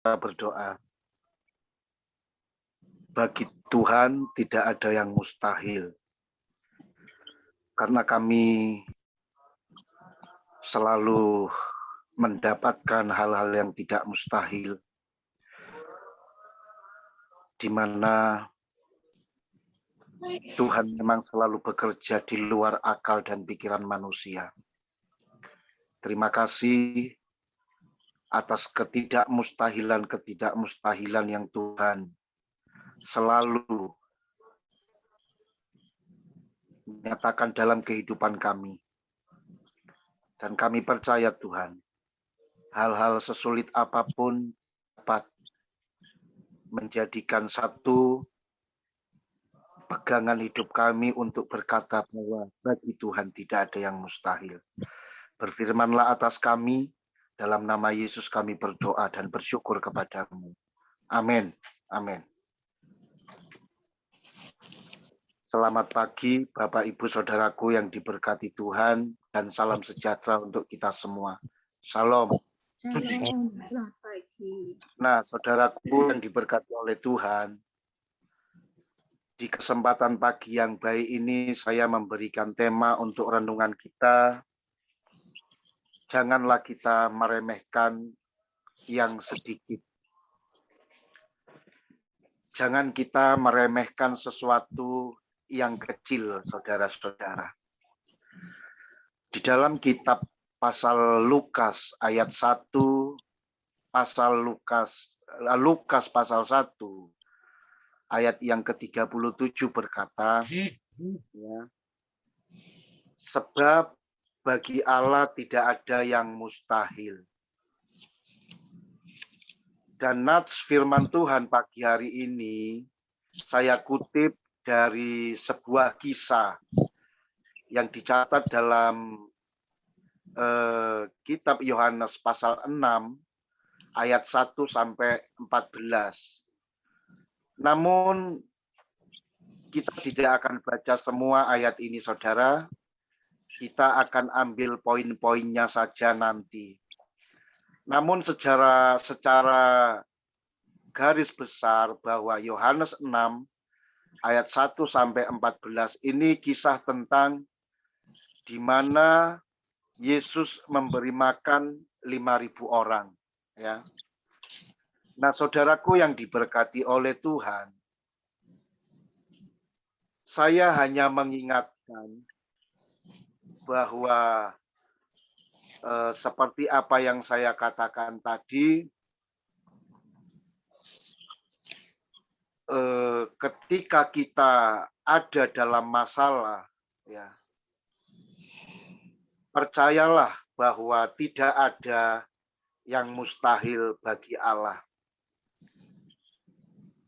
kita berdoa. Bagi Tuhan tidak ada yang mustahil. Karena kami selalu mendapatkan hal-hal yang tidak mustahil, di mana Tuhan memang selalu bekerja di luar akal dan pikiran manusia. Terima kasih atas ketidakmustahilan yang Tuhan selalu menyatakan dalam kehidupan kami. Dan kami percaya Tuhan, hal-hal sesulit apapun dapat menjadikan satu pegangan hidup kami untuk berkata bahwa bagi Tuhan tidak ada yang mustahil. Berfirmanlah atas kami, dalam nama Yesus kami berdoa dan bersyukur kepadamu. Amin. Amin. Selamat pagi Bapak Ibu Saudaraku yang diberkati Tuhan, dan salam sejahtera untuk kita semua. Shalom. Selamat pagi. Nah, saudaraku yang diberkati oleh Tuhan, di kesempatan pagi yang baik ini saya memberikan tema untuk renungan kita. Janganlah kita meremehkan yang sedikit. Jangan kita meremehkan sesuatu yang kecil, saudara-saudara. Di dalam kitab pasal Lukas ayat 1, Lukas pasal 1, ayat yang ke-37 berkata, ya, sebab bagi Allah tidak ada yang mustahil. Dan nats firman Tuhan pagi hari ini saya kutip dari sebuah kisah yang dicatat dalam kitab Yohanes pasal 6 ayat 1 sampai 14. Namun kita tidak akan baca semua ayat ini, saudara. Kita akan ambil poin-poinnya saja nanti. Namun secara garis besar bahwa Yohanes 6 ayat 1 sampai 14 ini kisah tentang di mana Yesus memberi makan 5.000 orang, ya. Nah, saudaraku yang diberkati oleh Tuhan, saya hanya mengingatkan bahwa seperti apa yang saya katakan tadi, ketika kita ada dalam masalah, ya, percayalah bahwa tidak ada yang mustahil bagi Allah.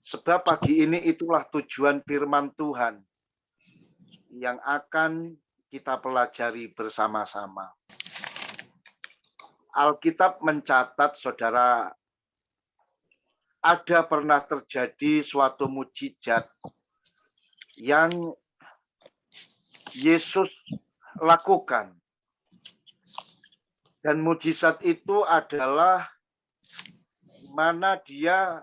Sebab pagi ini itulah tujuan firman Tuhan yang akan kita pelajari bersama-sama. Alkitab mencatat, saudara, ada pernah terjadi suatu mukjizat yang Yesus lakukan. Dan mukjizat itu adalah mana dia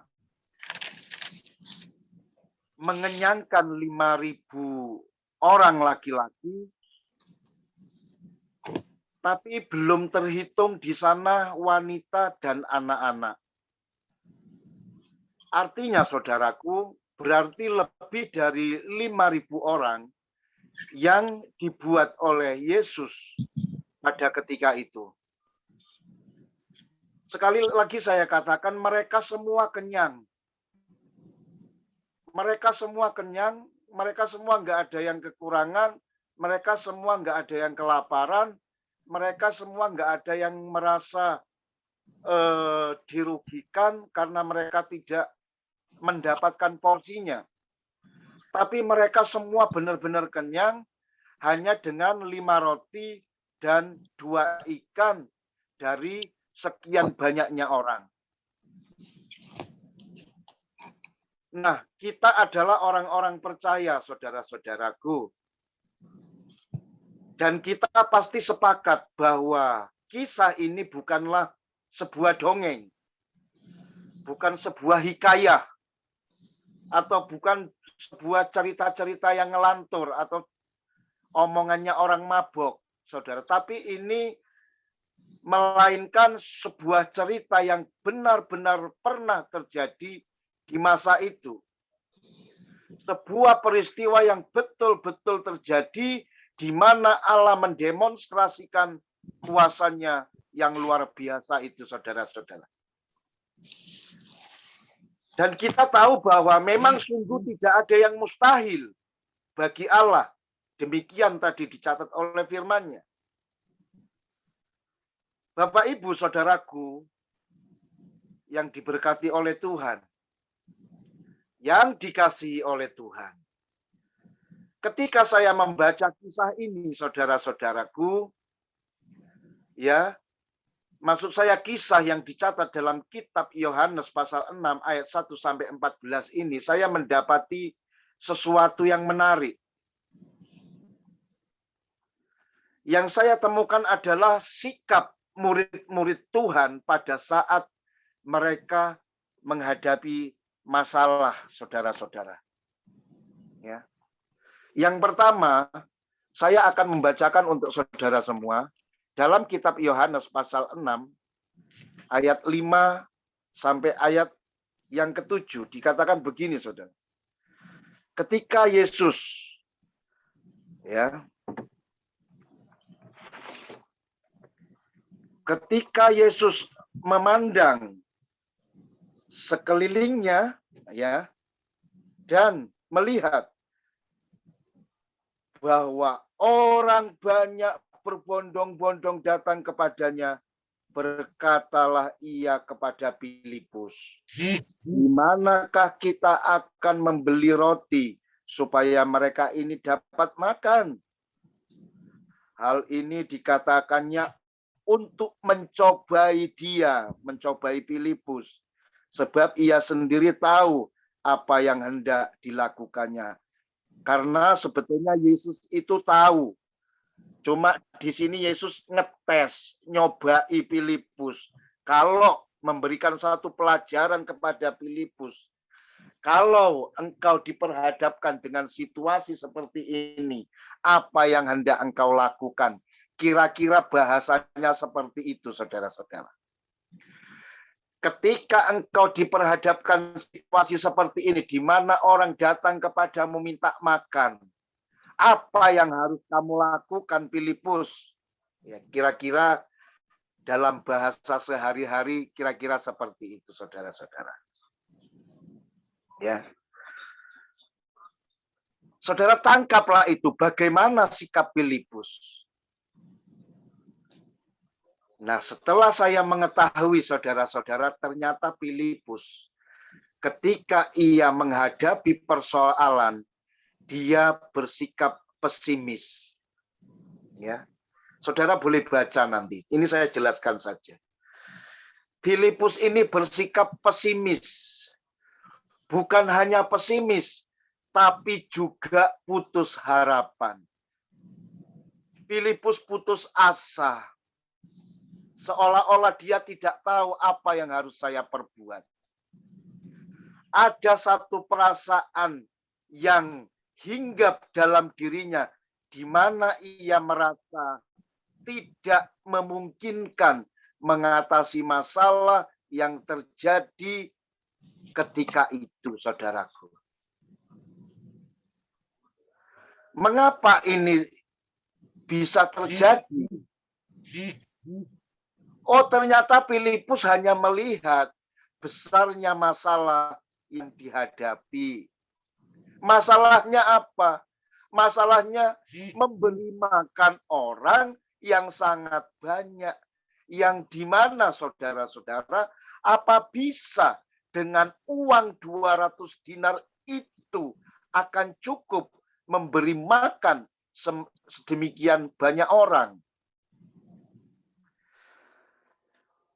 mengenyangkan 5.000 orang laki-laki, tapi belum terhitung di sana wanita dan anak-anak. Artinya, saudaraku, berarti lebih dari 5.000 orang yang dibuat oleh Yesus pada ketika itu. Sekali lagi saya katakan, mereka semua kenyang. Mereka semua kenyang, mereka semua nggak ada yang kekurangan, mereka semua nggak ada yang kelaparan, mereka semua nggak ada yang merasa dirugikan karena mereka tidak mendapatkan porsinya. Tapi mereka semua benar-benar kenyang hanya dengan 5 roti dan 2 ikan dari sekian banyaknya orang. Nah, kita adalah orang-orang percaya, saudara-saudaraku. Dan kita pasti sepakat bahwa kisah ini bukanlah sebuah dongeng. bukan sebuah hikayah atau bukan sebuah cerita-cerita yang ngelantur atau omongannya orang mabok, saudara. Tapi ini melainkan sebuah cerita yang benar-benar pernah terjadi di masa itu. Sebuah peristiwa yang betul-betul terjadi di mana Allah mendemonstrasikan kuasanya yang luar biasa itu, saudara-saudara. Dan kita tahu bahwa memang sungguh tidak ada yang mustahil bagi Allah. Demikian tadi dicatat oleh firman-Nya. Bapak, Ibu, saudaraku yang diberkati oleh Tuhan, yang dikasihi oleh Tuhan. Ketika saya membaca kisah ini, saudara-saudaraku, ya, maksud saya kisah yang dicatat dalam kitab Yohanes pasal 6 ayat 1 sampai 14 ini, saya mendapati sesuatu yang menarik. Yang saya temukan adalah sikap murid-murid Tuhan pada saat mereka menghadapi masalah, saudara-saudara. Ya. Yang pertama, saya akan membacakan untuk saudara semua dalam kitab Yohanes pasal 6 ayat 5 sampai ayat yang ke-7 dikatakan begini, saudara. Ketika Yesus memandang sekelilingnya, ya, dan melihat bahwa orang banyak berbondong-bondong datang kepadanya, berkatalah ia kepada Filipus, di manakah kita akan membeli roti supaya mereka ini dapat makan? Hal ini dikatakannya untuk mencobai dia, mencobai Filipus, sebab ia sendiri tahu apa yang hendak dilakukannya. Karena sebetulnya Yesus itu tahu. Cuma di sini Yesus ngetes, nyobai Filipus. Kalau memberikan satu pelajaran kepada Filipus, kalau engkau diperhadapkan dengan situasi seperti ini, apa yang hendak engkau lakukan? Kira-kira bahasanya seperti itu, saudara-saudara. Ketika engkau diperhadapkan situasi seperti ini, di mana orang datang kepadamu minta makan, apa yang harus kamu lakukan, Filipus? Ya, kira-kira dalam bahasa sehari-hari, kira-kira seperti itu, saudara-saudara. Ya, saudara, tangkaplah itu. Bagaimana sikap Filipus? Nah, setelah saya mengetahui, saudara-saudara, ternyata Filipus ketika ia menghadapi persoalan, dia bersikap pesimis. Ya, saudara boleh baca nanti. Ini saya jelaskan saja. Filipus ini bersikap pesimis. Bukan hanya pesimis, tapi juga putus harapan. Filipus putus asa. Seolah-olah dia tidak tahu apa yang harus saya perbuat. Ada satu perasaan yang hinggap dalam dirinya, di mana ia merasa tidak memungkinkan mengatasi masalah yang terjadi ketika itu, saudaraku. Mengapa ini bisa terjadi? Oh, ternyata Filipus hanya melihat besarnya masalah yang dihadapi. Masalahnya apa? Masalahnya memberi makan orang yang sangat banyak. Yang dimana, saudara-saudara, apa bisa dengan uang 200 dinar itu akan cukup memberi makan sedemikian banyak orang?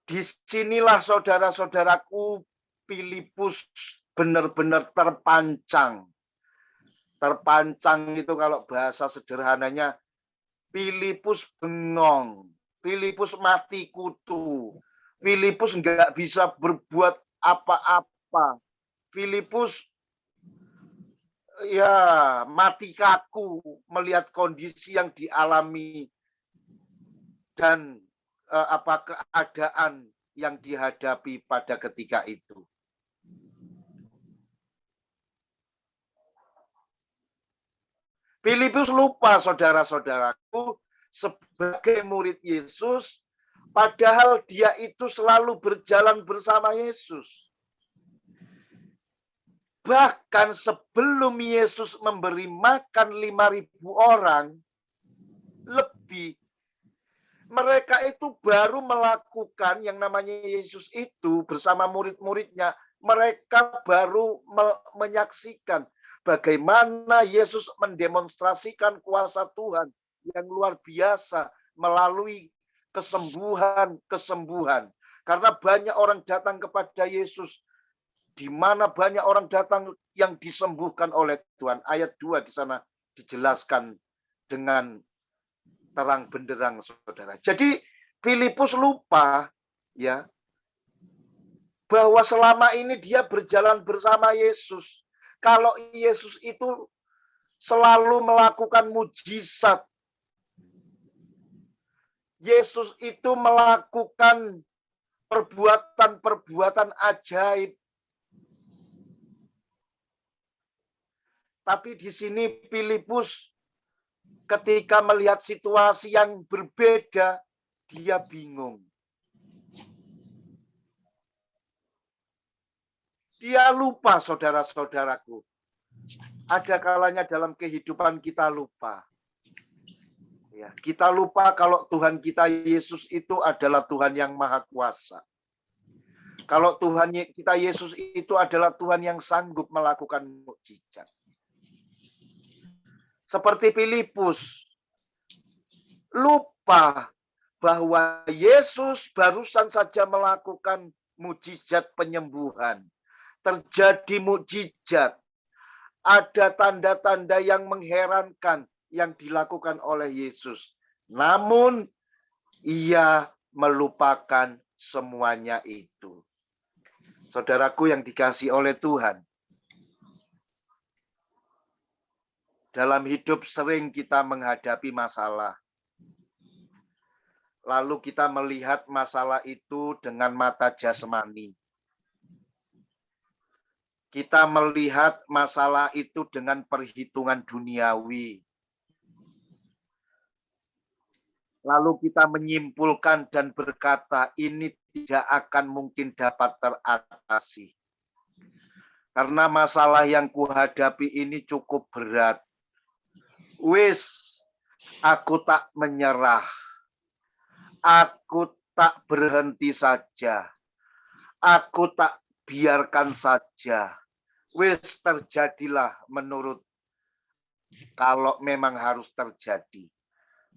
Disinilah, saudara-saudaraku, Filipus benar-benar terpancang. Terpancang itu kalau bahasa sederhananya, Filipus bengong. Filipus mati kutu. Filipus nggak bisa berbuat apa-apa. Filipus ya mati kaku melihat kondisi yang dialami dan keadaan yang dihadapi pada ketika itu. Filipus lupa, saudara-saudaraku, sebagai murid Yesus, padahal dia itu selalu berjalan bersama Yesus. Bahkan sebelum Yesus memberi makan 5.000 orang, lebih, mereka itu baru melakukan yang namanya Yesus itu bersama murid-muridnya. Mereka baru menyaksikan bagaimana Yesus mendemonstrasikan kuasa Tuhan yang luar biasa melalui kesembuhan. Karena banyak orang datang kepada Yesus, di mana banyak orang datang yang disembuhkan oleh Tuhan. Ayat 2 di sana dijelaskan dengan terang benderang, saudara. Jadi Filipus lupa ya bahwa selama ini dia berjalan bersama Yesus. Kalau Yesus itu selalu melakukan mujizat. Yesus itu melakukan perbuatan-perbuatan ajaib. Tapi di sini Filipus ketika melihat situasi yang berbeda, dia bingung. Dia lupa, saudara-saudaraku. Ada kalanya dalam kehidupan kita lupa. Ya, kita lupa kalau Tuhan kita Yesus itu adalah Tuhan yang maha kuasa. Kalau Tuhan kita Yesus itu adalah Tuhan yang sanggup melakukan mukjizat. Seperti Filipus, lupa bahwa Yesus barusan saja melakukan mukjizat penyembuhan. Terjadi mukjizat. Ada tanda-tanda yang mengherankan yang dilakukan oleh Yesus. Namun, ia melupakan semuanya itu. Saudaraku yang dikasihi oleh Tuhan. Dalam hidup sering kita menghadapi masalah. Lalu kita melihat masalah itu dengan mata jasmani. Kita melihat masalah itu dengan perhitungan duniawi. Lalu kita menyimpulkan dan berkata, ini tidak akan mungkin dapat teratasi. Karena masalah yang kuhadapi ini cukup berat. Wis, aku tak menyerah. Aku tak berhenti saja. Aku tak biarkan saja. Wis, terjadilah menurut kalau memang harus terjadi.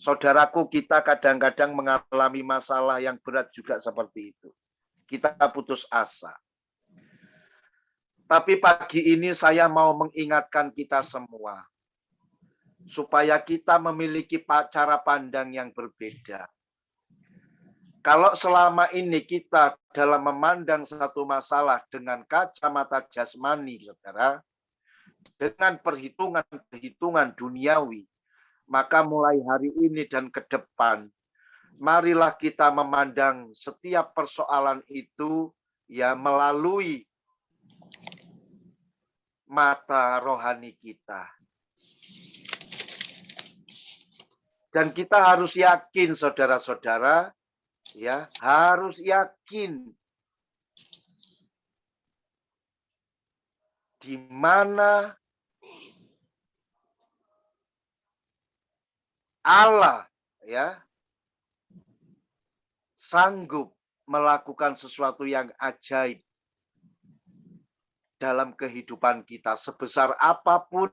Saudaraku, kita kadang-kadang mengalami masalah yang berat juga seperti itu. Kita putus asa. Tapi pagi ini saya mau mengingatkan kita semua. Supaya kita memiliki cara pandang yang berbeda. Kalau selama ini kita dalam memandang satu masalah dengan kacamata jasmani, saudara, dengan perhitungan duniawi, maka mulai hari ini dan ke depan, marilah kita memandang setiap persoalan itu ya melalui mata rohani kita. Dan kita harus yakin, saudara-saudara, ya, harus yakin di mana Allah ya sanggup melakukan sesuatu yang ajaib dalam kehidupan kita, sebesar apapun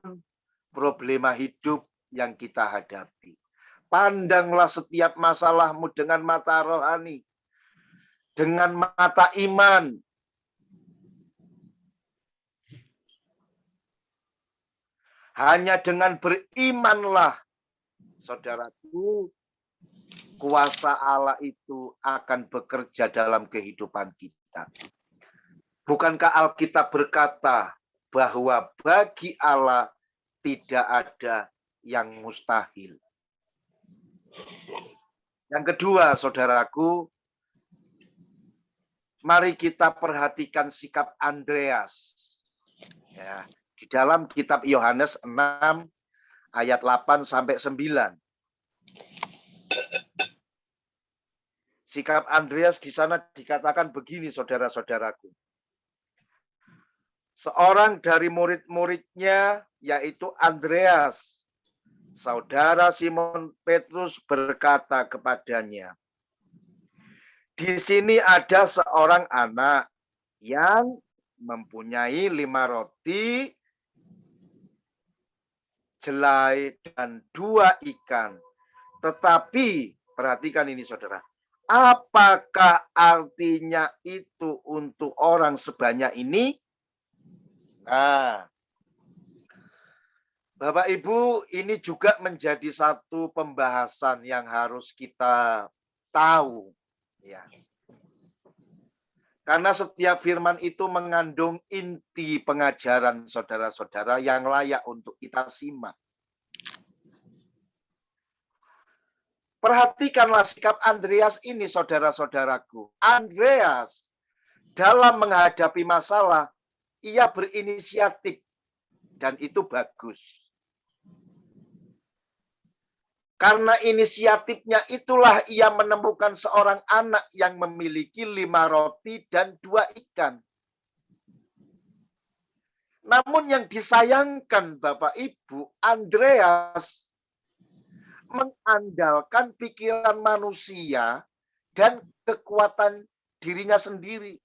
problema hidup yang kita hadapi. Pandanglah setiap masalahmu dengan mata rohani, dengan mata iman. Hanya dengan berimanlah, saudaraku, kuasa Allah itu akan bekerja dalam kehidupan kita. Bukankah Alkitab berkata bahwa bagi Allah tidak ada yang mustahil? Yang kedua, saudaraku, mari kita perhatikan sikap Andreas. Ya, di dalam kitab Yohanes 6 ayat 8 sampai 9. Sikap Andreas di sana dikatakan begini, saudara-saudaraku. Seorang dari murid-muridnya, yaitu Andreas, saudara Simon Petrus, berkata kepadanya, "Di sini ada seorang anak yang mempunyai 5 roti, jelai, dan 2 ikan. Tetapi, perhatikan ini saudara, apakah artinya itu untuk orang sebanyak ini?" Nah, Bapak Ibu, ini juga menjadi satu pembahasan yang harus kita tahu. Ya. Karena setiap firman itu mengandung inti pengajaran saudara-saudara yang layak untuk kita simak. Perhatikanlah sikap Andreas ini, saudara-saudaraku. Andreas dalam menghadapi masalah, ia berinisiatif. Dan itu bagus. Karena inisiatifnya itulah ia menemukan seorang anak yang memiliki 5 roti dan 2 ikan. Namun yang disayangkan Bapak Ibu, Andreas mengandalkan pikiran manusia dan kekuatan dirinya sendiri.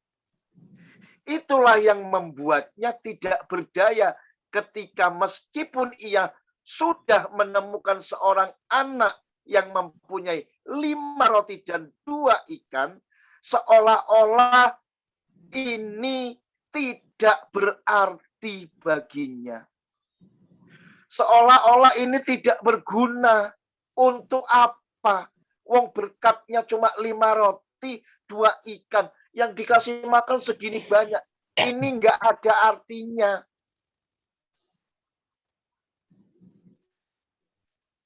Itulah yang membuatnya tidak berdaya ketika meskipun ia sudah menemukan seorang anak yang mempunyai 5 roti dan 2 ikan, seolah-olah ini tidak berarti baginya. Seolah-olah ini tidak berguna. Untuk apa? Wong berkatnya cuma 5 roti, 2 ikan. Yang dikasih makan segini banyak. Ini nggak ada artinya.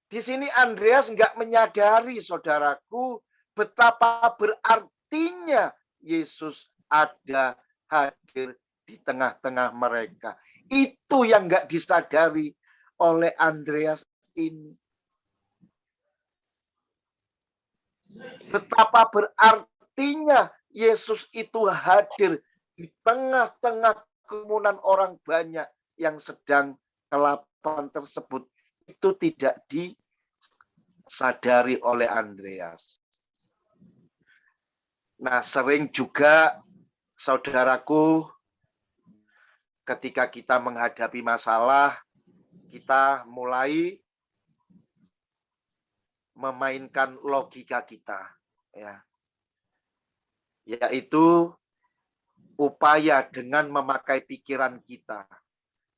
Di sini Andreas nggak menyadari, saudaraku, betapa berartinya Yesus ada hadir di tengah-tengah mereka. Itu yang nggak disadari oleh Andreas ini. Betapa berartinya Yesus itu hadir di tengah-tengah kerumunan orang banyak yang sedang kelaparan tersebut. Itu tidak disadari oleh Andreas. Nah, sering juga saudaraku, ketika kita menghadapi masalah, kita mulai memainkan logika kita, ya, yaitu upaya dengan memakai pikiran kita,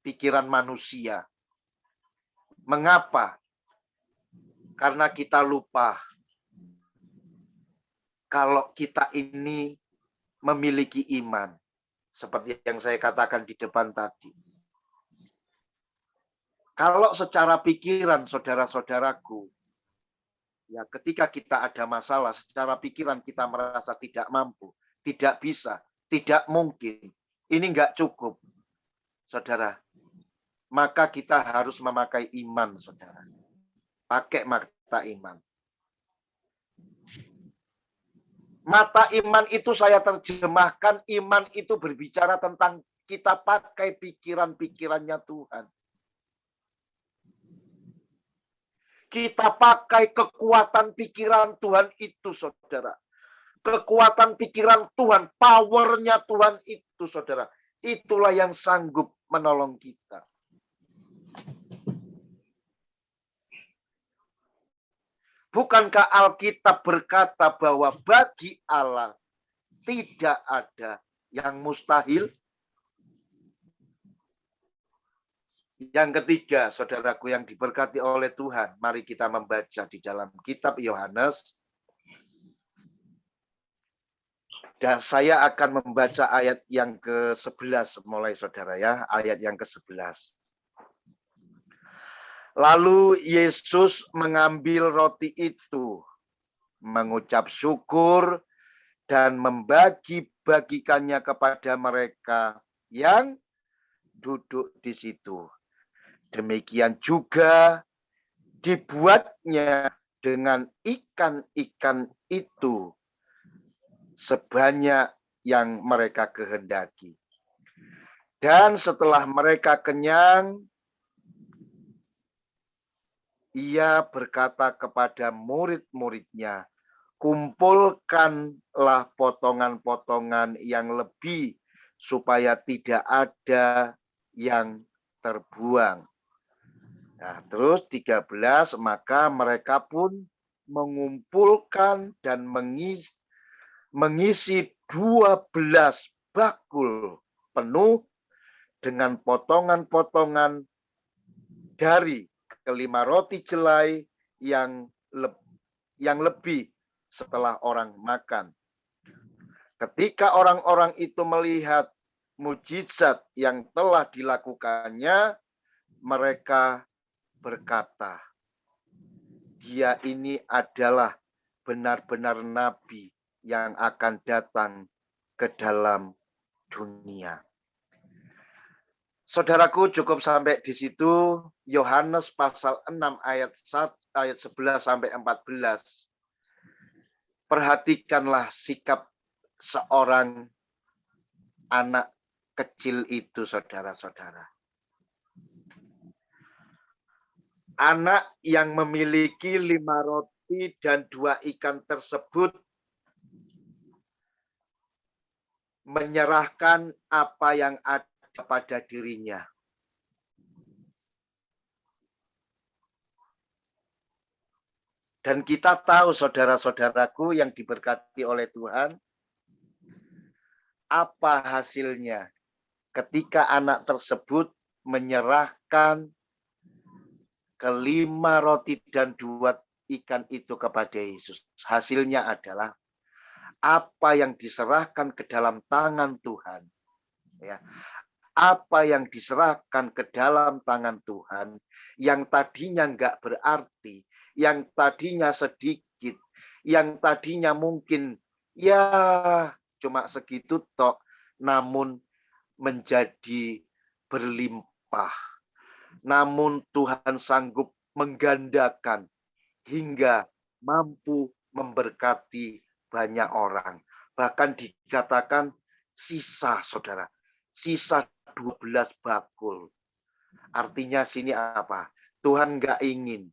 pikiran manusia. Mengapa? Karena kita lupa kalau kita ini memiliki iman, seperti yang saya katakan di depan tadi. Kalau secara pikiran, saudara-saudaraku, ya, ketika kita ada masalah, secara pikiran kita merasa tidak mampu, tidak bisa, tidak mungkin, ini enggak cukup, saudara. Maka kita harus memakai iman, saudara. Pakai mata iman. Mata iman itu saya terjemahkan, iman itu berbicara tentang kita pakai pikiran-pikirannya Tuhan. Kita pakai kekuatan pikiran Tuhan itu, saudara. Kekuatan pikiran Tuhan, powernya Tuhan itu, saudara. Itulah yang sanggup menolong kita. Bukankah Alkitab berkata bahwa bagi Allah tidak ada yang mustahil? Yang ketiga, saudaraku yang diberkati oleh Tuhan, mari kita membaca di dalam kitab Yohanes Dan saya akan membaca ayat yang ke-11 mulai saudara ya, ayat yang ke-11. Lalu Yesus mengambil roti itu, mengucap syukur dan membagi-bagikannya kepada mereka yang duduk di situ. Demikian juga dibuatnya dengan ikan-ikan itu sebanyak yang mereka kehendaki. Dan setelah mereka kenyang, ia berkata kepada murid-muridnya, kumpulkanlah potongan-potongan yang lebih supaya tidak ada yang terbuang. Nah, terus 13, maka mereka pun mengumpulkan dan mengisi 12 bakul penuh dengan potongan-potongan dari kelima roti jelai yang lebih setelah orang makan. Ketika orang-orang itu melihat mujizat yang telah dilakukannya, mereka berkata, dia ini adalah benar-benar nabi yang akan datang ke dalam dunia. Saudaraku, cukup sampai di situ. Yohanes pasal 6 ayat 11 sampai 14. Perhatikanlah sikap seorang anak kecil itu, saudara-saudara. Anak yang memiliki 5 roti dan 2 ikan tersebut menyerahkan apa yang ada pada dirinya. Dan kita tahu, saudara-saudaraku yang diberkati oleh Tuhan, apa hasilnya ketika anak tersebut menyerahkan kelima roti dan 2 ikan itu kepada Yesus. Hasilnya adalah apa yang diserahkan ke dalam tangan Tuhan. Ya. Apa yang diserahkan ke dalam tangan Tuhan, yang tadinya enggak berarti, yang tadinya sedikit, yang tadinya mungkin ya cuma segitu tok, namun menjadi berlimpah. Namun Tuhan sanggup menggandakan hingga mampu memberkati banyak orang. Bahkan dikatakan sisa, saudara. Sisa 12 bakul. Artinya sini apa? Tuhan nggak ingin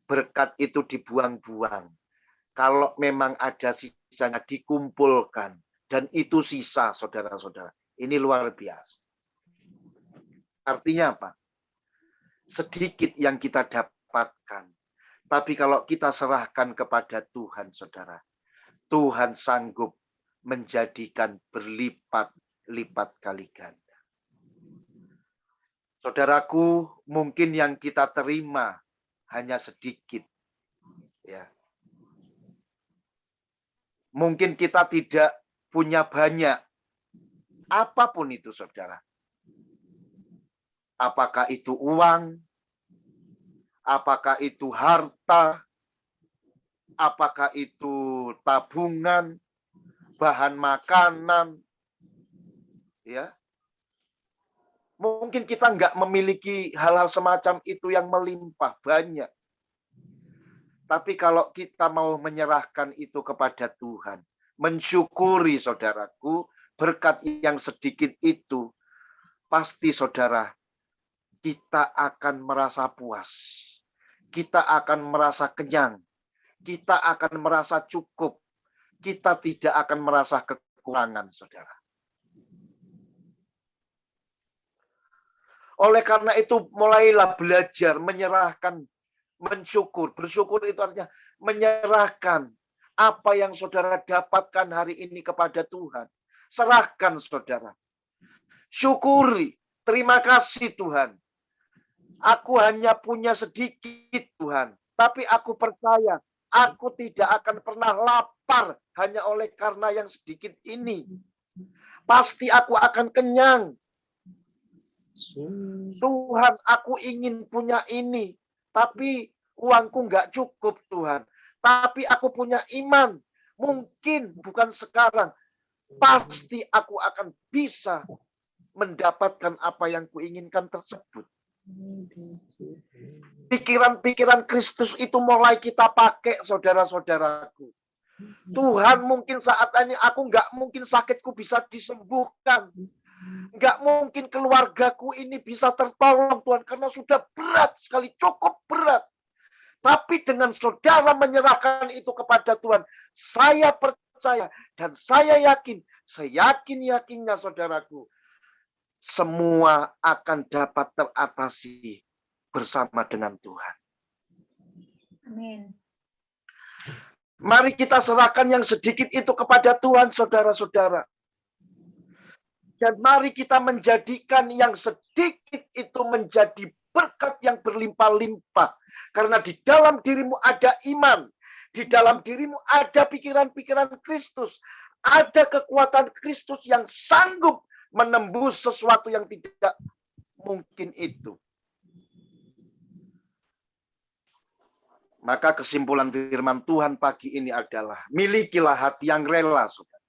berkat itu dibuang-buang. Kalau memang ada sisanya dikumpulkan. Dan itu sisa, saudara-saudara. Ini luar biasa. Artinya apa? Sedikit yang kita dapatkan. Tapi kalau kita serahkan kepada Tuhan, saudara, Tuhan sanggup menjadikan berlipat-lipat kali ganda. Saudaraku, mungkin yang kita terima hanya sedikit. Ya. Mungkin kita tidak punya banyak. Apapun itu, saudara. Apakah itu uang? Apakah itu harta? Apakah itu tabungan, bahan makanan, ya? Mungkin kita nggak memiliki hal-hal semacam itu yang melimpah banyak. Tapi kalau kita mau menyerahkan itu kepada Tuhan, mensyukuri, saudaraku, berkat yang sedikit itu, pasti saudara, kita akan merasa puas. Kita akan merasa kenyang. Kita akan merasa cukup. Kita tidak akan merasa kekurangan, saudara. Oleh karena itu, mulailah belajar menyerahkan, mensyukur. Bersyukur itu artinya menyerahkan apa yang saudara dapatkan hari ini kepada Tuhan. Serahkan, saudara. Syukuri. Terima kasih, Tuhan. Aku hanya punya sedikit, Tuhan. Tapi aku percaya, aku tidak akan pernah lapar hanya oleh karena yang sedikit ini. Pasti aku akan kenyang. Tuhan, aku ingin punya ini, tapi uangku nggak cukup, Tuhan. Tapi aku punya iman. Mungkin bukan sekarang. Pasti aku akan bisa mendapatkan apa yang kuinginkan tersebut. Pikiran-pikiran Kristus itu mulai kita pakai, saudara-saudaraku. Tuhan, mungkin saat ini aku nggak mungkin sakitku bisa disembuhkan. Nggak mungkin keluargaku ini bisa tertolong, Tuhan, karena sudah berat sekali, cukup berat. Tapi dengan saudara menyerahkan itu kepada Tuhan, saya percaya dan saya yakin, seyakin-yakinnya saudaraku, semua akan dapat teratasi bersama dengan Tuhan. Amin. Mari kita serahkan yang sedikit itu kepada Tuhan, saudara-saudara. Dan mari kita menjadikan yang sedikit itu menjadi berkat yang berlimpah-limpah. Karena di dalam dirimu ada iman. Di dalam dirimu ada pikiran-pikiran Kristus. Ada kekuatan Kristus yang sanggup menembus sesuatu yang tidak mungkin itu. Maka kesimpulan firman Tuhan pagi ini adalah, milikilah hati yang rela, saudara.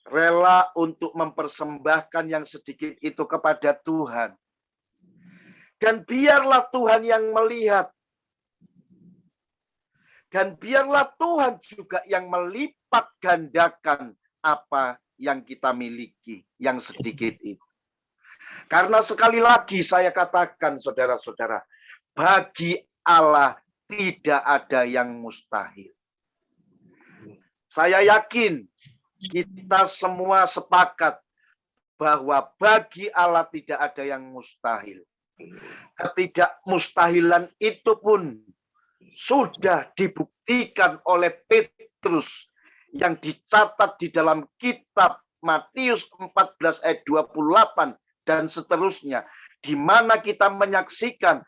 Rela untuk mempersembahkan yang sedikit itu kepada Tuhan. Dan biarlah Tuhan yang melihat. Dan biarlah Tuhan juga yang melipat gandakan apa yang kita miliki, yang sedikit itu. Karena sekali lagi saya katakan, saudara-saudara, bagi Allah tidak ada yang mustahil. Saya yakin kita semua sepakat bahwa bagi Allah tidak ada yang mustahil. Ketidakmustahilan itu pun sudah dibuktikan oleh Petrus yang dicatat di dalam kitab Matius 14 ayat 28 dan seterusnya, di mana kita menyaksikan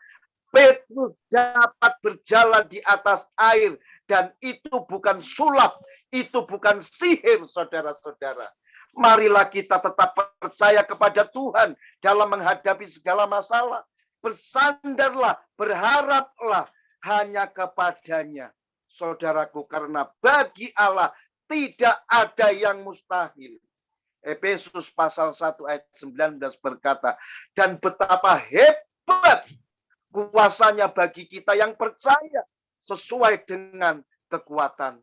Petrus dapat berjalan di atas air, dan itu bukan sulap, itu bukan sihir, saudara-saudara. Marilah kita tetap percaya kepada Tuhan dalam menghadapi segala masalah. Bersandarlah, berharaplah hanya kepadanya, saudaraku, karena bagi Allah tidak ada yang mustahil. Efesus pasal 1 ayat 19 berkata, dan betapa hebat kuasanya bagi kita yang percaya sesuai dengan kekuatan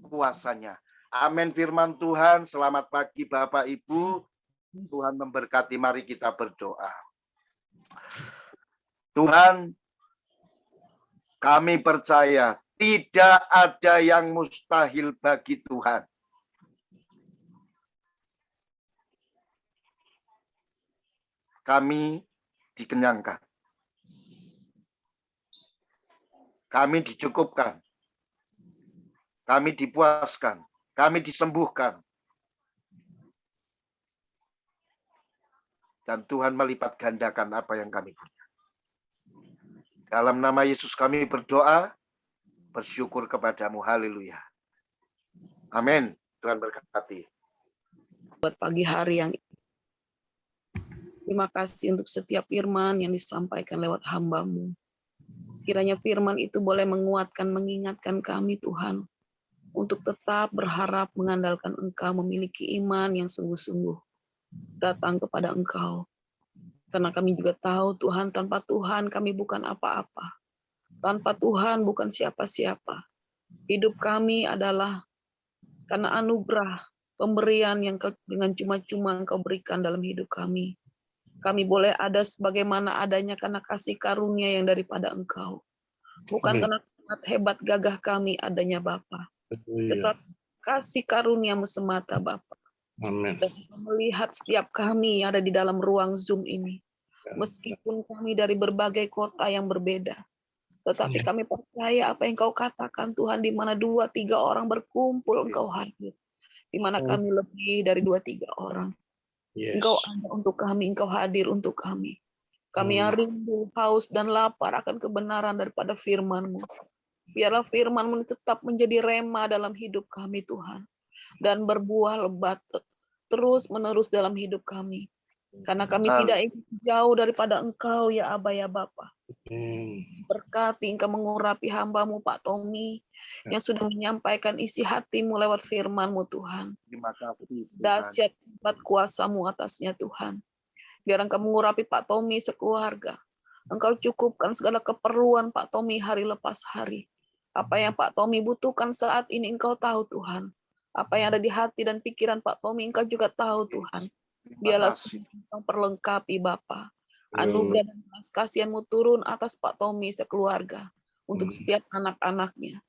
kuasanya. Amin firman Tuhan. Selamat pagi Bapak Ibu. Tuhan memberkati, mari kita berdoa. Tuhan, kami percaya tidak ada yang mustahil bagi Tuhan. Kami dikenyangkan. Kami dicukupkan. Kami dipuaskan. Kami disembuhkan. Dan Tuhan melipat gandakan apa yang kami punya. Dalam nama Yesus kami berdoa, bersyukur kepadamu. Haleluya. Amin. Tuhan berkati. Buat pagi hari yang terima kasih untuk setiap firman yang disampaikan lewat hamba-Mu. Kiranya firman itu boleh menguatkan, mengingatkan kami Tuhan, untuk tetap berharap mengandalkan Engkau, memiliki iman yang sungguh-sungguh datang kepada Engkau. Karena kami juga tahu Tuhan, tanpa Tuhan kami bukan apa-apa. Tanpa Tuhan bukan siapa-siapa. Hidup kami adalah karena anugerah, pemberian yang dengan cuma-cuma Engkau berikan dalam hidup kami. Kami boleh ada sebagaimana adanya karena kasih karunia yang daripada Engkau. Bukan karena hebat gagah kami adanya Bapa. Tetapi kasih karunia-Mu semata Bapa. Amin. Dan melihat setiap kami yang ada di dalam ruang Zoom ini. Meskipun kami dari berbagai kota yang berbeda. Tetapi kami percaya apa yang Kau katakan Tuhan, di mana 2-3 orang berkumpul Engkau hadir. Di mana kami lebih dari 2-3 orang. Yes. Engkau ada untuk kami, Engkau hadir untuk kami. Kami yang rindu, haus, dan lapar akan kebenaran daripada firman-Mu. Biarlah firman-Mu tetap menjadi rema dalam hidup kami Tuhan. Dan berbuah lebat terus-menerus dalam hidup kami. Karena kami tidak ingin jauh daripada Engkau ya Aba ya Bapa. Berkati Engkau mengurapi hamba-Mu Pak Tommy yang sudah menyampaikan isi hati-Mu lewat firman-Mu Tuhan. Terima kasih Tuhan. Dahsyat hebat kuasa-Mu atasnya Tuhan. Biar Engkau mengurapi Pak Tommy sekeluarga. Engkau cukupkan segala keperluan Pak Tommy hari lepas hari. Apa yang Pak Tommy butuhkan saat ini Engkau tahu Tuhan. Apa yang ada di hati dan pikiran Pak Tommy Engkau juga tahu Tuhan. Biarlah Engkau perlengkapi Bapa. Anugerah dan belas kasihan-Mu turun atas Pak Tommy sekeluarga. Untuk setiap anak-anaknya.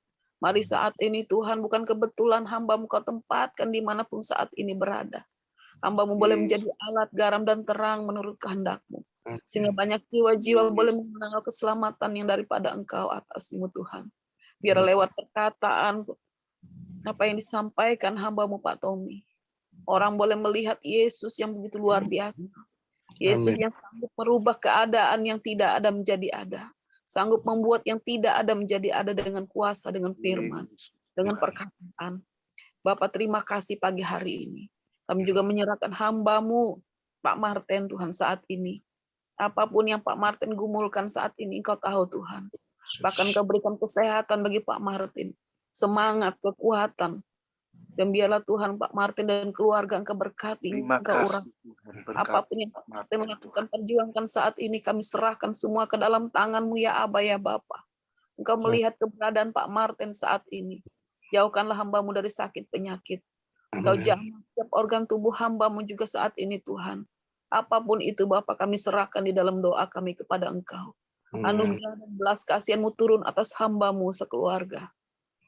Mari saat ini Tuhan, bukan kebetulan hamba-Mu Kau tempatkan dimanapun saat ini berada. Hamba-Mu boleh menjadi alat garam dan terang menurut kehendak-Mu. Sehingga banyak jiwa-jiwa boleh mengenal keselamatan yang daripada Engkau atas-Mu Tuhan. Biar lewat perkataan apa yang disampaikan hamba-Mu Pak Tommy. Orang boleh melihat Yesus yang begitu luar biasa. Yesus yang sanggup merubah keadaan yang tidak ada menjadi ada. Sanggup membuat yang tidak ada menjadi ada dengan kuasa, dengan firman, dengan perkataan. Bapak terima kasih pagi hari ini. Kami juga menyerahkan hamba-Mu Pak Martin Tuhan saat ini. Apapun yang Pak Martin gumulkan saat ini Engkau tahu Tuhan. Bahkan Engkau berikan kesehatan bagi Pak Martin. Semangat, kekuatan. Dan biarlah Tuhan Pak Martin dan keluarga Engkau berkati, Engkau urang. Apapun yang Pak Martin melakukan, perjuangkan saat ini, kami serahkan semua ke dalam tangan-Mu ya Aba ya Bapa. Engkau melihat keberadaan Pak Martin saat ini. Jauhkanlah hamba-Mu dari sakit penyakit. Engkau jamah setiap organ tubuh hamba-Mu juga saat ini Tuhan. Apapun itu Bapa, kami serahkan di dalam doa kami kepada Engkau. Anugerah dan belas kasihan-Mu turun atas hamba-Mu sekeluarga.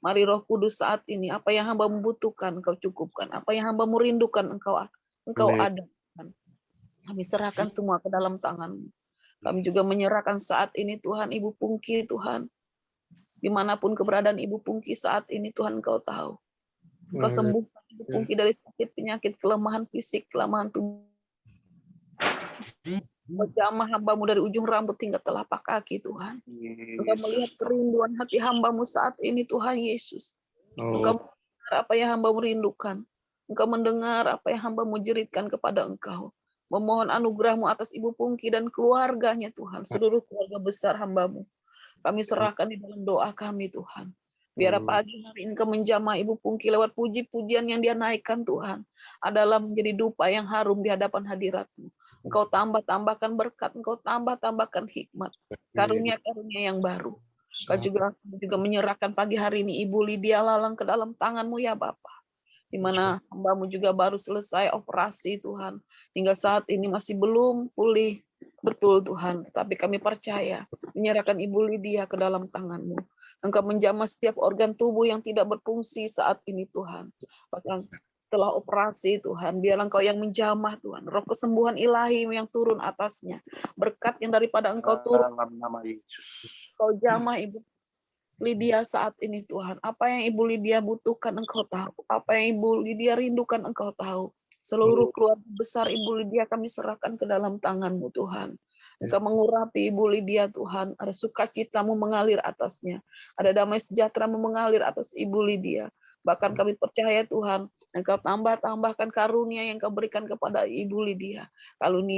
Mari Roh Kudus saat ini, apa yang hamba-Mu butuhkan, Engkau cukupkan. Apa yang hamba-Mu rindukan, Engkau ada. Kami serahkan semua ke dalam tangan-Mu. Kami juga menyerahkan saat ini Tuhan, Ibu Pungki Tuhan. Dimanapun keberadaan Ibu Pungki saat ini Tuhan Engkau tahu. Engkau sembuhkan Ibu Pungki dari sakit, penyakit, kelemahan fisik, kelemahan tubuh. Jamah hamba-Mu dari ujung rambut hingga telapak kaki Tuhan. Engkau melihat kerinduan hati hamba-Mu saat ini Tuhan Yesus. Engkau mendengar apa yang hamba-Mu rindukan. Engkau mendengar apa yang hamba-Mu jeritkan kepada Engkau. Memohon anugerah-Mu atas Ibu Pungki dan keluarganya Tuhan. Seluruh keluarga besar hamba-Mu. Kami serahkan di dalam doa kami Tuhan. Biar pagi hari ini Engkau menjamah Ibu Pungki lewat puji-pujian yang dia naikkan Tuhan. Adalah menjadi dupa yang harum di hadapan hadirat-Mu. Engkau tambahkan berkat, Engkau tambahkan hikmat, karunia-karunia yang baru. Engkau juga menyerahkan pagi hari ini Ibu Lydia Lalang ke dalam tangan-Mu ya Bapa. Di mana hamba-Mu juga baru selesai operasi Tuhan. Hingga saat ini masih belum pulih betul Tuhan. Tapi kami percaya menyerahkan Ibu Lydia ke dalam tangan-Mu. Engkau menjamah setiap organ tubuh yang tidak berfungsi saat ini Tuhan. Bahkan setelah operasi Tuhan, biarlah Engkau yang menjamah Tuhan. Roh kesembuhan ilahi yang turun atasnya. Berkat yang daripada Engkau turun. Dalam nama Yesus. Engkau jamah Ibu Lydia saat ini Tuhan. Apa yang Ibu Lydia butuhkan Engkau tahu. Apa yang Ibu Lydia rindukan Engkau tahu. Seluruh keluarga besar Ibu Lydia kami serahkan ke dalam tangan-Mu Tuhan. Engkau mengurapi Ibu Lydia Tuhan. Ada sukacita-Mu mengalir atasnya. Ada damai sejahtera-Mu mengalir atas Ibu Lydia. Bahkan kami percaya Tuhan, Engkau tambahkan karunia yang Kau berikan kepada Ibu Lydia.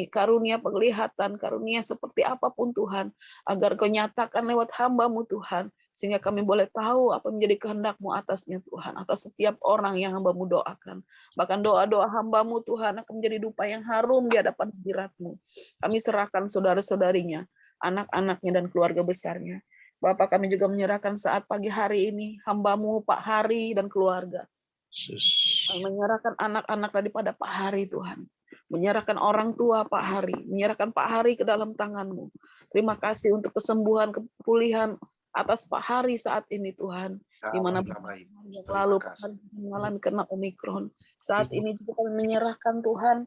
Karunia penglihatan, karunia seperti apapun Tuhan. Agar Kau nyatakan lewat hamba-Mu Tuhan. Sehingga kami boleh tahu apa menjadi kehendak-Mu atasnya Tuhan. Atas setiap orang yang hamba-Mu doakan. Bahkan doa-doa hamba-Mu Tuhan akan menjadi dupa yang harum di hadapan hadirat-Mu. Kami serahkan saudara-saudarinya, anak-anaknya dan keluarga besarnya. Bapak kami juga menyerahkan saat pagi hari ini hamba-Mu Pak Hari dan keluarga. Menyerahkan anak-anak daripada Pak Hari Tuhan. Menyerahkan orang tua Pak Hari. Menyerahkan Pak Hari ke dalam tangan-Mu. Terima kasih untuk kesembuhan, kepulihan atas Pak Hari saat ini Tuhan. Di mana yang lalu Pak Hari mengalami kena Omikron. Saat ini juga kami menyerahkan Tuhan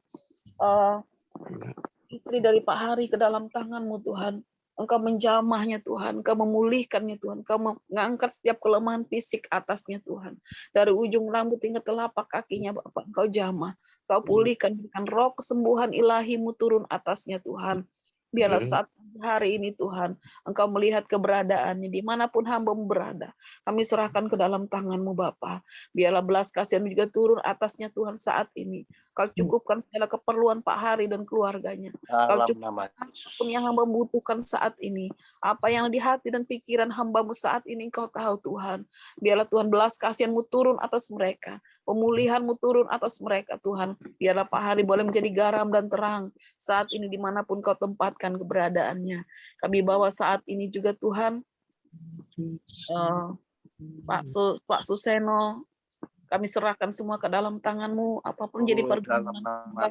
istri dari Pak Hari ke dalam tangan-Mu Tuhan. Engkau menjamahnya Tuhan, Engkau memulihkannya Tuhan, Engkau mengangkat setiap kelemahan fisik atasnya Tuhan. Dari ujung rambut hingga telapak kakinya Bapak, Engkau jamah, Engkau pulihkan dengan roh kesembuhan ilahi-Mu turun atasnya Tuhan. Biarlah saat hari ini Tuhan, Engkau melihat keberadaannya dimanapun hamba-Mu berada. Kami serahkan ke dalam tangan-Mu Bapa. Biarlah belas kasihan juga turun atasnya Tuhan saat ini. Kau cukupkan segala keperluan Pak Hari dan keluarganya. Kau Dalam cukupkan nama Yesus. apapun yang hamba butuhkan saat ini. Apa yang di hati dan pikiran hamba-Mu saat ini Engkau tahu Tuhan. Biarlah Tuhan belas kasihan-Mu turun atas mereka. Pemulihan-Mu turun atas mereka Tuhan. Biarlah Pak Hari boleh menjadi garam dan terang saat ini dimanapun Kau tempatkan keberadaannya. Kami bawa saat ini juga Tuhan, Pak Suseno, kami serahkan semua ke dalam tangan-Mu, apapun jadi Dalam pergumulan nama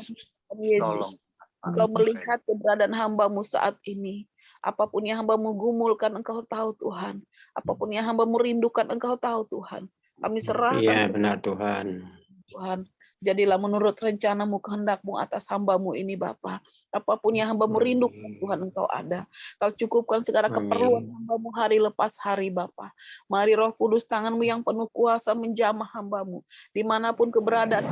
Yesus. Engkau melihat keberadaan hamba-Mu saat ini. Apapun yang hamba-Mu gumulkan, Engkau tahu Tuhan. Apapun yang hamba-Mu rindukan, Engkau tahu Tuhan. Kami serahkan. Iya, benar Tuhan. Tuhan, jadilah menurut rencana-Mu, kehendak-Mu atas hamba-Mu ini Bapa. Apapun yang hamba-Mu rindukan Tuhan, Engkau ada. Kau cukupkan segala keperluan hamba-Mu hari lepas hari Bapa. Mari Roh Kudus, tangan-Mu yang penuh kuasa menjamah hamba-Mu. Dimanapun keberadaan,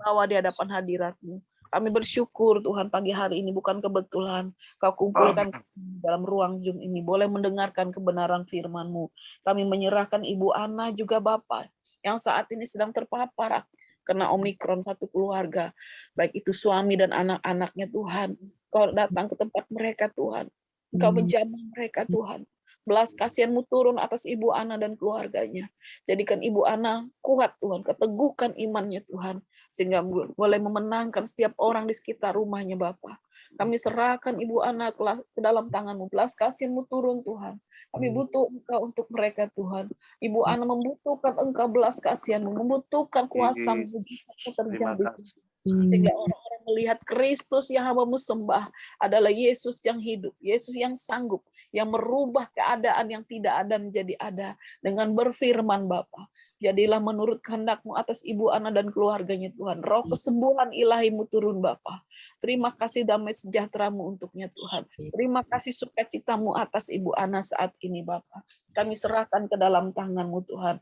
bawa di hadapan hadirat-Mu. Kami bersyukur Tuhan pagi hari ini bukan kebetulan Kau kumpulkan dalam ruang Zoom ini. Boleh mendengarkan kebenaran firman-Mu. Kami menyerahkan Ibu Ana juga Bapak yang saat ini sedang terpapar kena Omikron satu keluarga. Baik itu suami dan anak-anaknya Tuhan. Kau datang ke tempat mereka Tuhan. Engkau menjamah mereka Tuhan. Belas kasihan-Mu turun atas Ibu Ana dan keluarganya. Jadikan Ibu Ana kuat Tuhan. Keteguhkan imannya Tuhan. Sehingga boleh memenangkan setiap orang di sekitar rumahnya Bapa. Kami serahkan Ibu Ana ke dalam tangan-Mu. Belas kasihan-Mu turun Tuhan. Kami butuh Engkau untuk mereka Tuhan. Ibu Ana membutuhkan Engkau belas kasihan-Mu. Membutuhkan kuasa-Mu terjadi. Sehingga orang-orang melihat Kristus yang hamba-Mu sembah adalah Yesus yang hidup. Yesus yang sanggup. Yang merubah keadaan yang tidak ada menjadi ada. Dengan berfirman Bapa. Jadilah menurut kehendak-Mu atas Ibu Ana dan keluarganya Tuhan. Roh kesembuhan ilahi-Mu turun Bapa. Terima kasih damai sejahtera-Mu untuknya Tuhan. Terima kasih sukacita-Mu atas Ibu Ana saat ini Bapa. Kami serahkan ke dalam tangan-Mu Tuhan.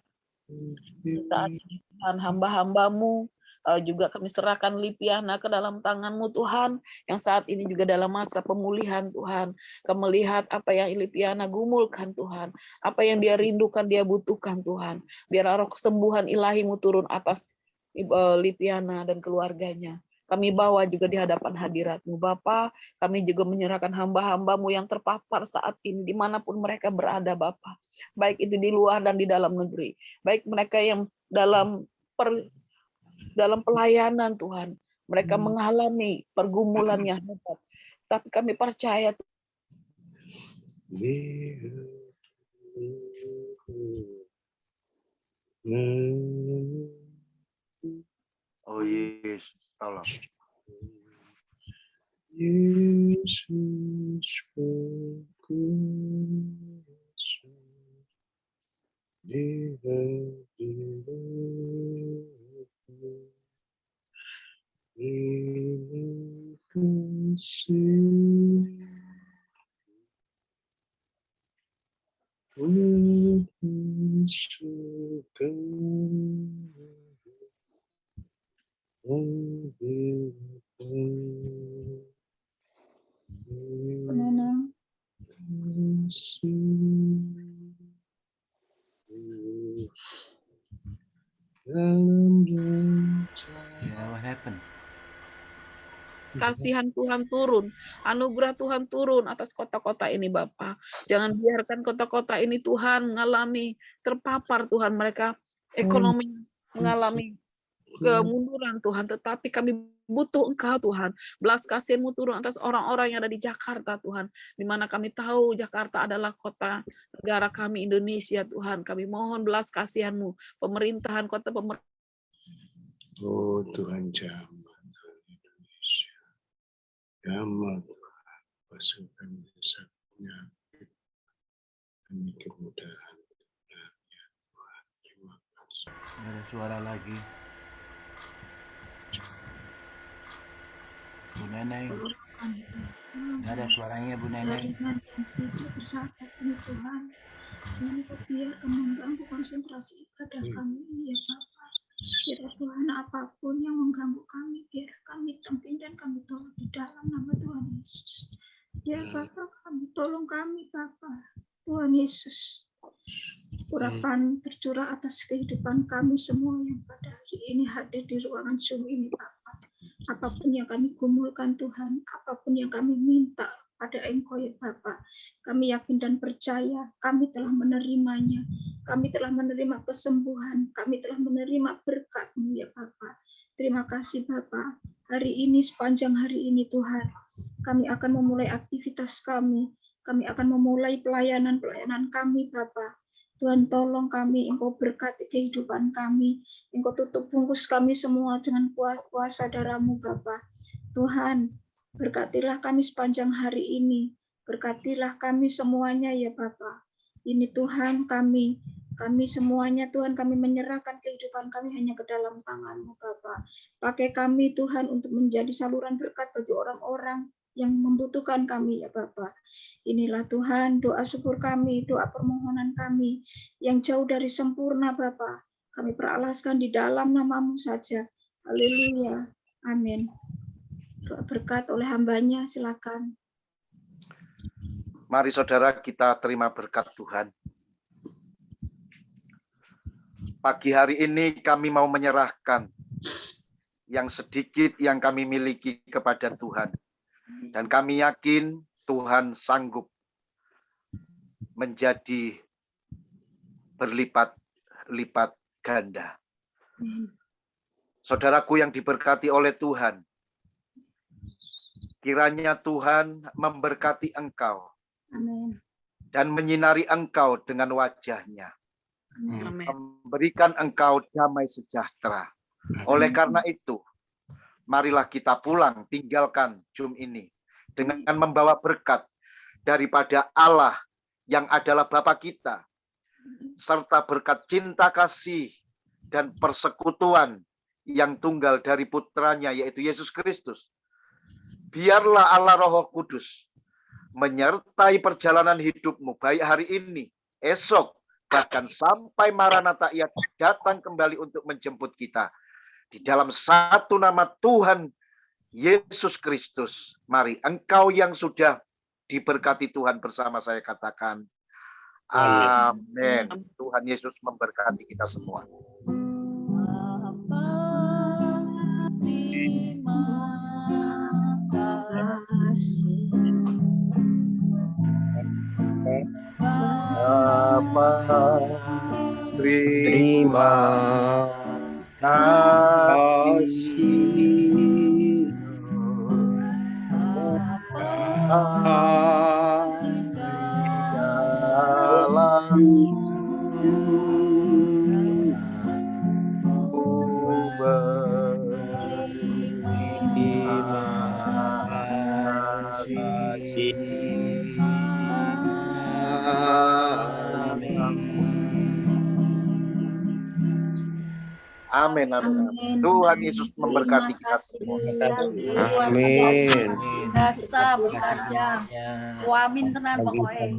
Saat ini Tuhan hamba-hamba-Mu juga kami serahkan Lipiana ke dalam tangan-Mu Tuhan, yang saat ini juga dalam masa pemulihan Tuhan. Kau melihat apa yang Lipiana gumulkan Tuhan, apa yang dia rindukan, dia butuhkan Tuhan. Biar roh kesembuhan ilahi-Mu turun atas Lipiana dan keluarganya. Kami bawa juga di hadapan hadirat-Mu Bapa. Kami juga menyerahkan hamba-hamba-Mu yang terpapar saat ini dimanapun mereka berada Bapa. Baik itu di luar dan di dalam negeri. Baik mereka yang dalam pelayanan Tuhan. Mereka mengalami pergumulan yang hebat. Tapi kami percaya Oh Yesus, tolong. Yesus di Neneng. Yeah, what happened? kasihan Tuhan turun, anugerah Tuhan turun atas kota-kota ini Bapa. Jangan biarkan kota-kota ini Tuhan mengalami terpapar Tuhan, mereka ekonomi mengalami kemunduran Tuhan, tetapi kami butuh Engkau Tuhan. Belas kasihan-Mu turun atas orang-orang yang ada di Jakarta Tuhan, di mana kami tahu Jakarta adalah kota negara kami Indonesia Tuhan. Kami mohon belas kasihan-Mu, pemerintahan kota Oh Tuhan jamah Indonesia. Jamah Tuhan. Pasukan desa penyakit demi kemudahan. Tuhan, terima kasih. Nggak ada suara lagi. Bu Neneng, nggak ada suaranya Bu Neneng. Jaringan yang tidak bersahabat ini Tuhan. Tuhan biarkan mengganggu konsentrasi ibadah kami ya Bapa. Biar Tuhan apapun yang mengganggu kami, biar kami tempin dan kemudian kami tolong di dalam nama Tuhan Yesus. Ya Bapa, kami tolong kami Bapa, Tuhan Yesus. Urapan tercurah atas kehidupan kami semua yang pada hari ini hadir di ruangan Zoom ini Bapa. Apapun yang kami gumulkan Tuhan, apapun yang kami minta pada Engkau ya Bapa, kami yakin dan percaya kami telah menerimanya, kami telah menerima kesembuhan, kami telah menerima berkat-Mu ya Bapa. Terima kasih Bapa, hari ini sepanjang hari ini Tuhan, kami akan memulai aktivitas kami akan memulai pelayanan kami Bapa. Tuhan tolong kami, Engkau berkati kehidupan kami, Engkau tutup bungkus kami semua dengan kuasa darah-Mu Bapa. Tuhan, berkatilah kami sepanjang hari ini, berkatilah kami semuanya ya Bapa. Ini Tuhan kami semuanya Tuhan, kami menyerahkan kehidupan kami hanya ke dalam tangan-Mu Bapa. Pakai kami Tuhan untuk menjadi saluran berkat bagi orang-orang yang membutuhkan kami ya Bapa. Inilah Tuhan doa syukur kami, doa permohonan kami yang jauh dari sempurna Bapa. Kami peralaskan di dalam nama-Mu saja. Haleluya. Amin. Doa berkat oleh hamba-Nya, silakan. Mari saudara kita terima berkat Tuhan. Pagi hari ini kami mau menyerahkan yang sedikit yang kami miliki kepada Tuhan. Dan kami yakin Tuhan sanggup menjadi berlipat-lipat ganda. Saudaraku yang diberkati oleh Tuhan, kiranya Tuhan memberkati engkau. Amin. Dan menyinari engkau dengan wajah-Nya. Amin. Memberikan engkau damai sejahtera. Oleh karena itu, marilah kita pulang tinggalkan Zoom ini dengan membawa berkat daripada Allah yang adalah Bapa kita, serta berkat cinta kasih dan persekutuan yang tunggal dari putranya yaitu Yesus Kristus. Biarlah Allah Roh Kudus menyertai perjalanan hidupmu baik hari ini, esok, bahkan sampai Maranatha Ia datang kembali untuk menjemput kita. Di dalam satu nama Tuhan Yesus Kristus, mari engkau yang sudah diberkati Tuhan bersama saya katakan, amin. Tuhan Yesus memberkati kita semua. Terima kasih. Amin, amin. Tuhan Yesus memberkati kita semua. Amin. Biasa bekerja. Wamin tenan pokoknya.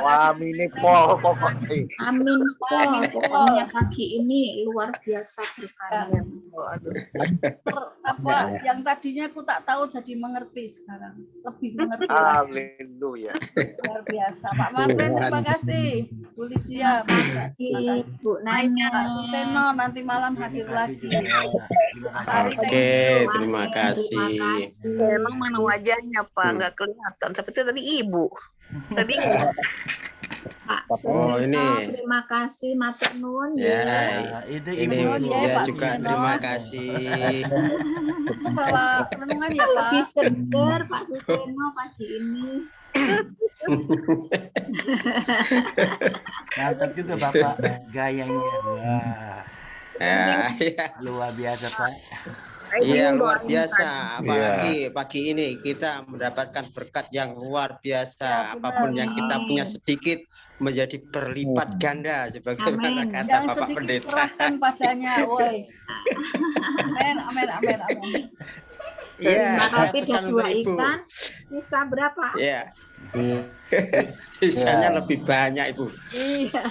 Amin pol pokoknya. Amin Pol. Pokoknya pagi ini luar biasa berkarya. Apa yang tadinya aku tak tahu jadi mengerti sekarang. Lebih mengerti lagi. Haleluya. Luar biasa. Pak Martin terima kasih. Bu Lydia, Bu Nanya, Pak Suseno nanti malam hadir lagi. Oke, terima kasih. Emang mana wajahnya Pak? Nggak kelihatan. Seperti tadi Ibu. Tadi Pak Oh, Suseno, ini. terima kasih matur nuwun Ya, Ini ini Ibu dia Pak juga Suseno. terima kasih. Bawa renungan ya Pak. lebih seger Pak Suseno pagi ini. mantap juga Bapak gayanya. Wah, Ya, ya. luar biasa Pak. Iya, luar biasa. Apalagi pagi ini kita mendapatkan berkat yang luar biasa. Ya, benar. Apapun yang kita punya sedikit menjadi berlipat ganda sebagaimana Amin. kata Yang Bapak sedikit Pendeta. serahkan padanya, woi. Amin, amin, amin, amin. Iya, Tapi pesan ada 2 untuk Ibu. ikan, sisa berapa? Iya. Sisanya lebih banyak, Ibu. Iya.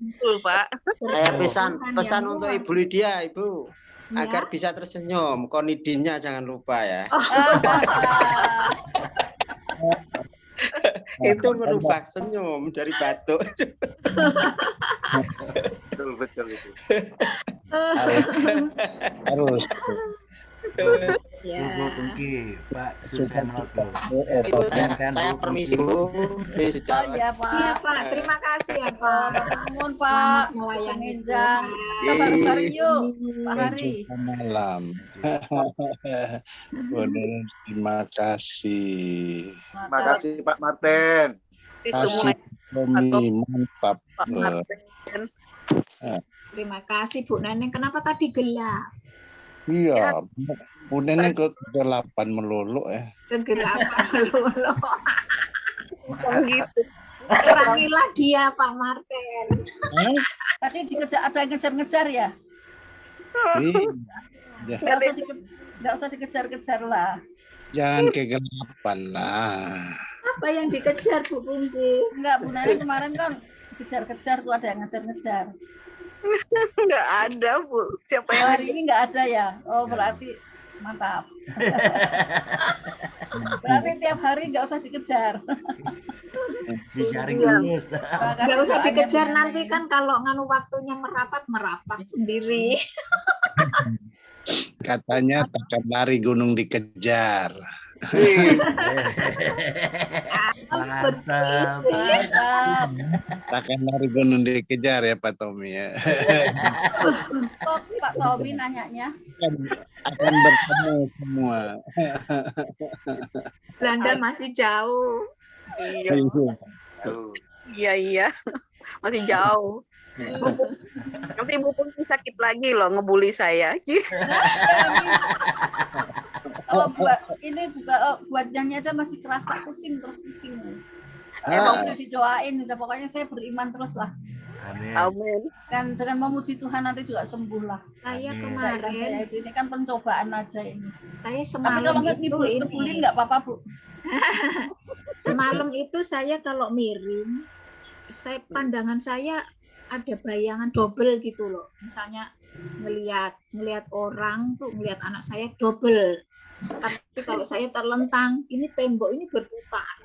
betul Pak. Saya pesan Tuhan pesan yang untuk luar. Ibu Lydia, Ibu. agar bisa tersenyum. Konidinnya jangan lupa ya. Itu merubah senyum dari batuk. Betul itu. Harus. Ya. Bu Pungki, Pak Susenoto. Ibu, saya permisi Bu. Oh iya Pak. Iya Pak, terima kasih ya Pak. Nuwun Pak. Melayani Penginjang. Tuhan. Kita bareng-bareng yuk Pak Hari. Malam. Benar, terima kasih. Terima kasih Pak Martin. Semua Tommy, mantap. Pak Martin. Terima kasih Bu Neneng. Kenapa tadi gelap? Iya, Bu Neneng ke-8 melulu ya. Kegelapan dulu. Bukan gitu. Terangilah dia Pak Martin. Tadi dikejar, saya ngejar-ngejar ya. Iya. Nggak usah dikejar-kejar lah. Jangan kegelapan lah. Apa yang dikejar Bu Pungki? Enggak, Bu Nani kemarin kan dikejar-kejar tuh, ada yang ngejar-ngejar. Nggak ada, Bu. Siapa yang Hari ini nggak ada ya? Oh, berarti mantap. Berarti tiap hari nggak usah dikejar. Dijaring terus. Nggak usah dikejar, nanti kan kalau nganu waktunya merapat sendiri. Katanya takkan lari gunung dikejar. Mantap. Takkan lari gunung dikejar ya Pak Tommy ya. Kok Pak Tommy nanyanya? Akan bertemu semua. Belanda masih jauh. Iya. Masih jauh. Nanti Bu Pungki sakit lagi loh ngebully saya. Kalau buat nyanyi aja masih kerasa pusing. Emang Udah didoain, udah pokoknya saya beriman terus lah. amin. Kan dengan memuji Tuhan nanti juga sembuh lah. Saya Saya kemarin, ini kan pencobaan aja ini. saya Tapi semalam kalau itu ngebulin nggak apa-apa Bu. Semalam itu saya kalau miring, pandangan saya ada bayangan double gitu loh. Misalnya ngelihat orang tuh, ngelihat anak saya double. Tapi kalau saya terlentang, ini tembok ini berputar.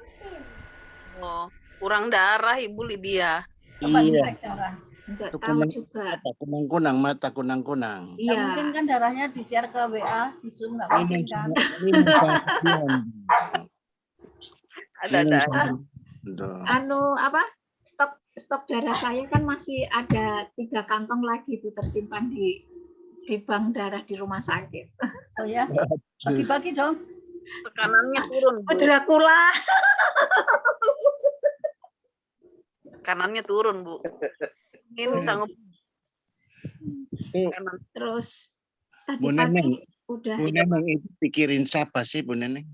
Oh, kurang darah Ibu Lydia. Coba Iya. dicek darah. Enggak Itu tahu juga. mata kunang-kunang. Ya, Iya. mungkin kan darahnya di-share ke WA, di Zoom nggak mungkin kan. Ada. Anu apa? Stok darah saya kan masih ada 3 kantong lagi tuh tersimpan di bank darah di rumah sakit. Oh ya, bagi-bagi dong. Tekanannya turun, Bu. Dracula. Tekanannya turun, Bu. Ini sanggup. Terus tadi Bu pagi Neneng, udah. Bu Neneng itu pikirin siapa sih Bu Neneng?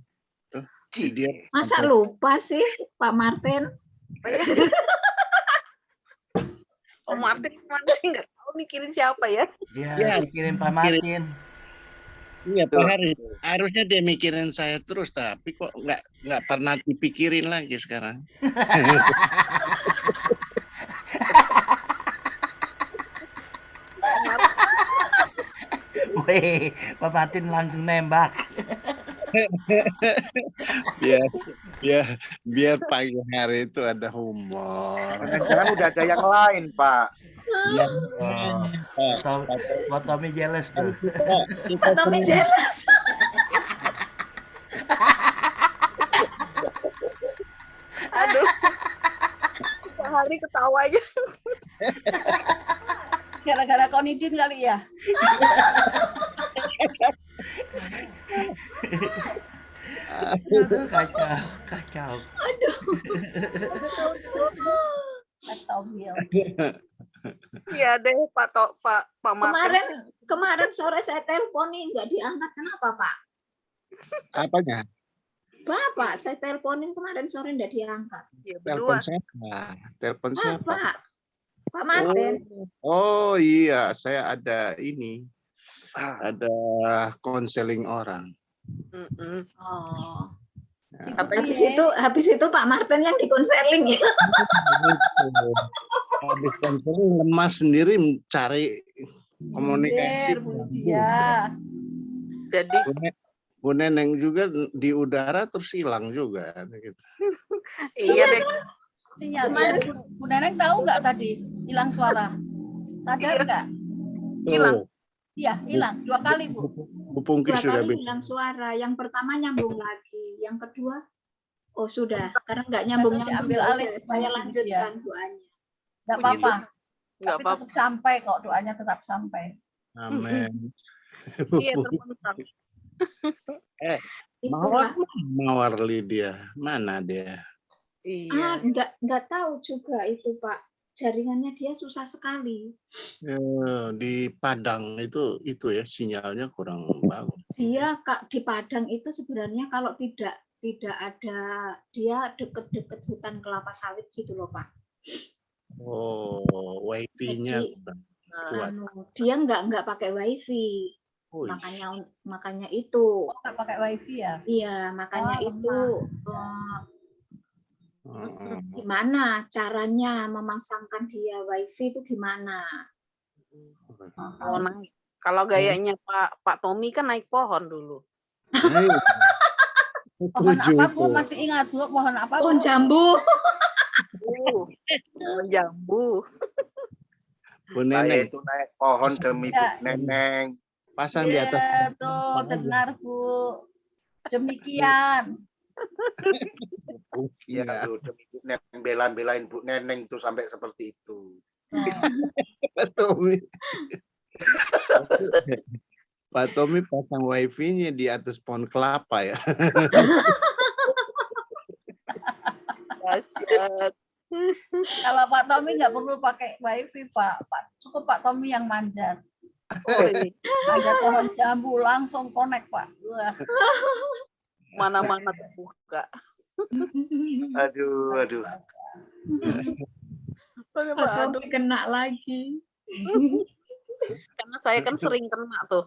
Tuh, dia Masa lupa sih Pak Martin? Oh, Martin mana sih nggak tahu mikirin siapa ya? Ya, Kirim Pak Martin. Iya Pak Hari. Harusnya dia mikirin saya terus, tapi kok nggak pernah dipikirin lagi sekarang. Wih, Pak Martin langsung nembak. biar pagi hari itu ada humor. Jangan udah ada yang lain Pak. Ya, Pak Tommy jealous tuh. Tommy jelas. Aduh. Pak Hari ketawa aja. Gara-gara konidin kali ya. Aduh, kacau. Kacau dia. Iya deh Pak Martin. Kemarin sore saya telepon nih nggak diangkat, kenapa Pak? apanya? Bapak, saya teleponin kemarin sore nggak diangkat. Ya, Telepon berdua. siapa? Telepon siapa? Bapak, Pak Martin. Oh iya, saya ada ini. Ada konseling orang. Mm-mm. Oh. Ya. Habis itu Pak Martin yang dikonseling ya. Habis konseling lemas sendiri cari Komunikasi. Bu Lydia. Jadi Bu Neneng juga di udara terus hilang juga gitu. iya deh. Sinyal. Bu Neneng tahu nggak tadi hilang suara? Sadar nggak? Hilang. Iya, hilang 2 kali, Bu. Bu Pungki 2 sudah kali hilang suara. Yang pertama nyambung lagi. Yang kedua, oh sudah. Karena nggak nyambung-nyambung. Diambil ya alih udah, saya sama lanjutkan doanya. Nggak Begitu. apa-apa. Nggak Tapi apa-apa. tetap sampai kok, doanya tetap sampai. Amin. Iya teman-teman. Mawar, Itulah. Mawar Lydia, mana dia? Iya. Nggak tahu juga itu Pak. Jaringannya dia susah sekali. Di Padang itu ya sinyalnya kurang bagus. Dia Kak di Padang itu sebenarnya kalau tidak ada, dia deket-deket hutan kelapa sawit gitu loh Pak. Oh, wifi-nya Jadi, kuat. dia nggak pakai wifi. Oh, Makanya itu. Nggak pakai wifi ya? Iya, makanya Oh, itu gimana caranya memasangkan dia wifi itu gimana? Oh, naik. Kalau gayanya Pak Tommy kan naik pohon dulu. Pohon apa, Bu? Masih ingat, Bu? Pohon apa, Bu? Pohon jambu. Pohon jambu. Bu Saya Neneng, itu naik pohon demi Bu Ya. Neneng. pasang di atas. Iya, tuh dengar, Bu. Demikian. Ya, aduh, demi Bu Neneng belain Bu Neneng itu sampai seperti itu. Pak Tommy. Pak Tommy pasang wifi-nya di atas pohon kelapa ya. Kalau Pak Tommy nggak perlu pakai wifi, Pak. Cukup Pak Tommy yang manjat. Oh, ini Manjat pohon jambu langsung connect, Pak. Wah. mana-mana terbuka. Aduh. Aduh, Kena lagi. karena saya kan sering kena tuh.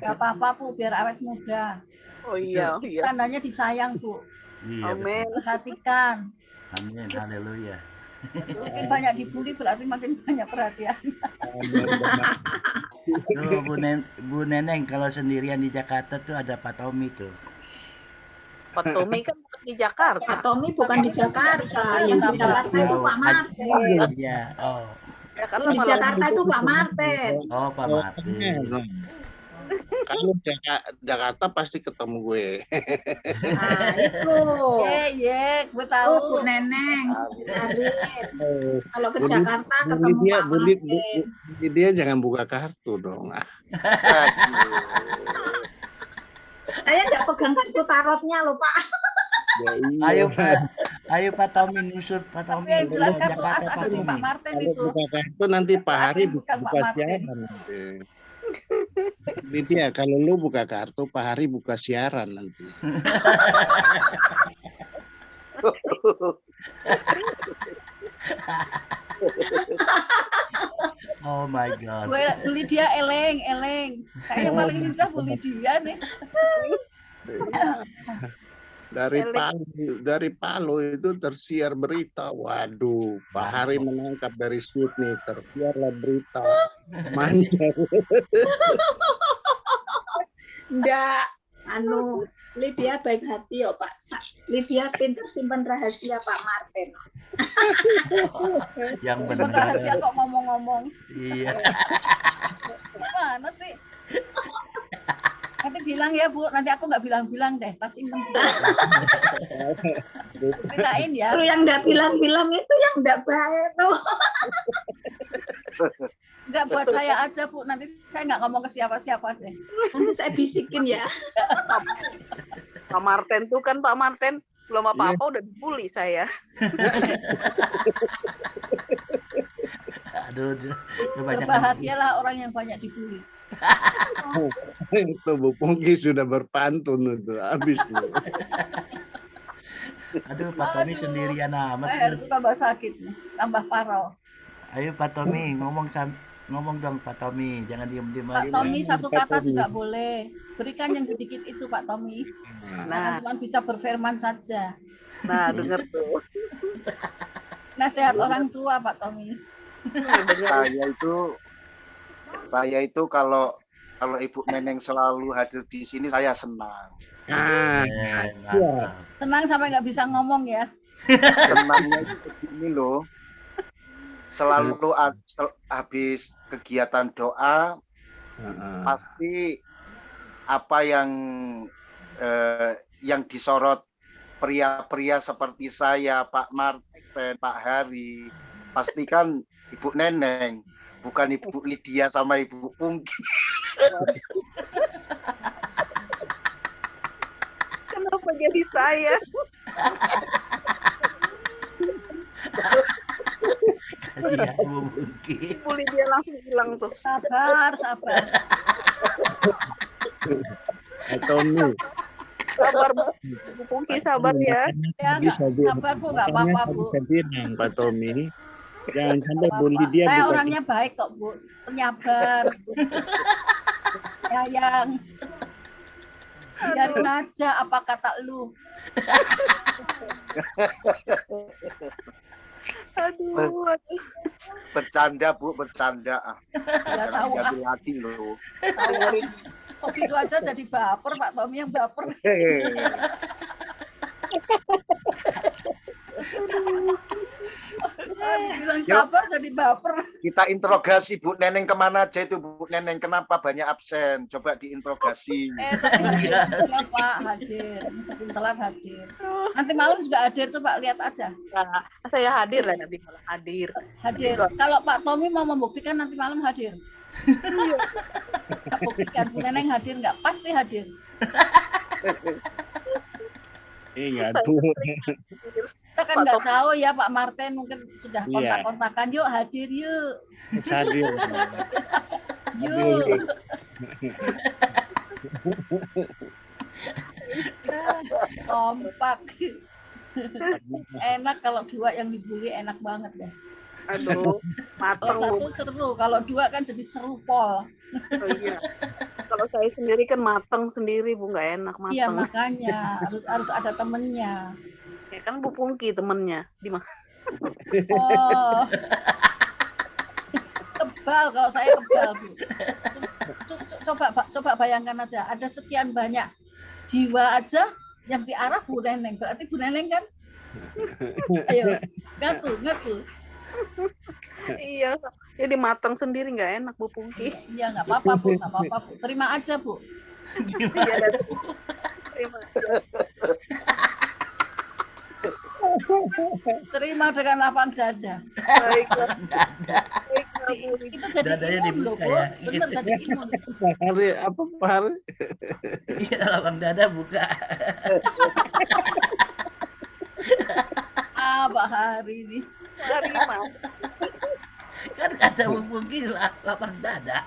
Gak apa-apa, Bu, biar awet muda. Oh iya. Tandanya disayang, Bu. Iya. Amin. Perhatikan. Amin. Haleluya. Makin banyak dibully berarti makin banyak perhatian. Tuh Bu Neneng kalau sendirian di Jakarta tuh ada Pak Tommy tuh. Pak Tommy kan bukan di Jakarta. Pak Tommy bukan di Jakarta. Yang di Jakarta itu Pak Martin. Iya. Oh. Jakarta Di malah Jakarta itu Pak Martin. Oh, Pak Martin. Kalau Jakarta pasti ketemu gue. Nah, itu. Gue tahu. Bu Neneng, Arin. Kalau ke Bu Jakarta ketemu Lydia, Pak Martin. Dia jangan buka kartu dong. Saya nggak pegang kartu tarotnya loh Pak. Ya, iya. Ayo Pak Tommy nusut Pak Tommy. Tapi yang jelas kartu Jakarta, as ada di Pak Martin Kalau itu. buka kartu nanti Pak Hari Bukan Pak buka Martin. siaran nanti. Lydia, kalau lu buka kartu Pak Hari buka siaran nanti. Oh my God. Gue beli dia eleng. Kayaknya paling indah beli dia nih. Dari Palu itu tersiar berita. Waduh, Pak Hari menangkap dari Sydney, tersiarlah berita. Manja. Enggak, Lydia baik hati ya Pak. Lydia pintar simpan rahasia Pak Martin. Yang Bukan benar. rahasia kok ngomong-ngomong. Iya. Gimana sih? Nanti bilang ya Bu, nanti aku nggak bilang-bilang deh, tas simpen ceritain ya. Lu yang enggak bilang-bilang itu yang enggak baik tuh. Enggak buat saya aja Bu, nanti saya nggak ngomong ke siapa-siapa deh. Nanti saya bisikin ya. Pak Martin tuh kan Pak Martin belum apa-apa udah dibully saya. Aduh, kebanyakan. Berbahagialah orang yang banyak dibully. Itu Bu Pungki sudah berpantun itu habis. Aduh, Pak Tommy sendirian amat. Leher itu tambah sakit, tambah parau. Ayo Pak Tommy ngomong dong Pak Tommy, jangan diem-diem Pak aja. Tommy satu kata juga boleh. Berikan yang sedikit itu Pak Tommy. Jangan cuma bisa berfirman saja. Nah, denger tuh. Nasihat orang tua Pak Tommy. Saya itu kalau Ibu Neneng selalu hadir di sini saya senang. Mantap. Senang sampai nggak bisa ngomong ya. Senangnya itu begini loh. Selalu habis kegiatan doa pasti apa yang disorot pria-pria seperti saya, Pak Marten, Pak Hari, pastikan Ibu Neneng, bukan Ibu Lydia sama Ibu Pungki. Kenapa jadi saya? Kasihan Bu Pungki. Ibu Lydia langsung hilang tuh. Sabar. Tommy. Sabar, Bu Pungki, sabar ya. Ya sabar Bu, nggak apa-apa Bu. Pak Tommy. Jangan sampai Bu Lydia Saya bukan orangnya baik kok Bu, penyabar. Sayang. Biarin aja apa kata lu. Aduh. Bercanda Bu, bercanda. Ya tahu Jangan hati loh. Begitu aja jadi baper, Pak Tommy yang baper. Bilang sabar jadi baper. Kita interogasi Bu Neneng kemana aja itu Bu Neneng, kenapa banyak absen? Coba diinterogasi. Tapi hadir juga Pak, hadir. Meskipun telat hadir. Nanti malam juga hadir, coba lihat aja. Nah, saya hadir lah nanti malam hadir. Hadir. Kalau Pak Tommy mau membuktikan nanti malam hadir. Buktikan Bu Neneng hadir nggak? Pasti hadir. Ingat Bu. Kita kan nggak tahu ya Pak Martin, mungkin sudah Iya. kontak-kontakan, yuk hadir yuk. Hadir. Yuk. Kompak. Enak kalau dua yang dibully, enak banget deh. Aduh, mateng. Kalau satu seru, kalau dua kan jadi seru pol. Oh, iya. Kalau saya sendiri kan mateng sendiri Bu, nggak enak mateng. Iya makanya harus ada temennya. Ya kan Bu Pungki temennya di mana? Oh. Kebal kalau saya kebal Bu. Coba bayangkan aja, ada sekian banyak jiwa aja yang diarah Bu Neneng. Berarti Bu Neneng kan? Ayo, ngaku. Iya, jadi mateng sendiri nggak enak Bu Pungki. Iya nggak apa-apa Bu. Terima aja Bu. Iya, terima aja. Terima dengan lapang dada. Baiklah. Itu jadi Dadanya imun loh dibuka Bu. ya. Bener jadi imun. Pak Hari? Iya, lapang dada buka. Pak Hari ini. Hari mana? Kan kata Bu Pungki lapang dada.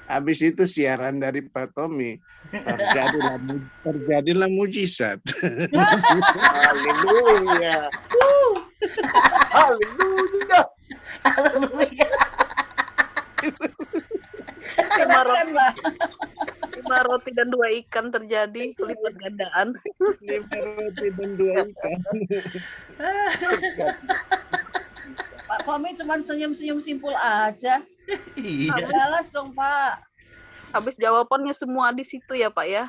Habis itu siaran dari Pak Tommy terjadilah mujizat. Haleluya. Haleluya. Keren lah. 5 roti dan 2 ikan terjadi lipat gandaan. 5 roti dan 2 ikan. Pak Tommy cuma senyum-senyum simpul aja. Iya. Balas dong Pak. Habis jawabannya semua di situ ya Pak ya.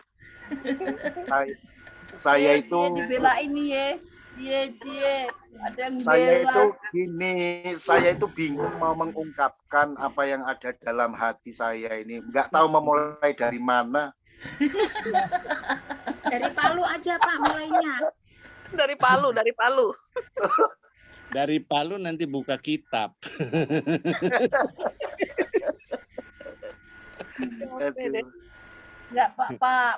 Saya itu dibelain nih ya. Cie. Ada yang saya bela. itu gini, saya itu bingung mau mengungkapkan apa yang ada dalam hati saya ini. Nggak tahu memulai dari mana. Dari Palu aja Pak mulainya. Dari Palu. Dari Palu nanti buka kitab. Aduh. Nggak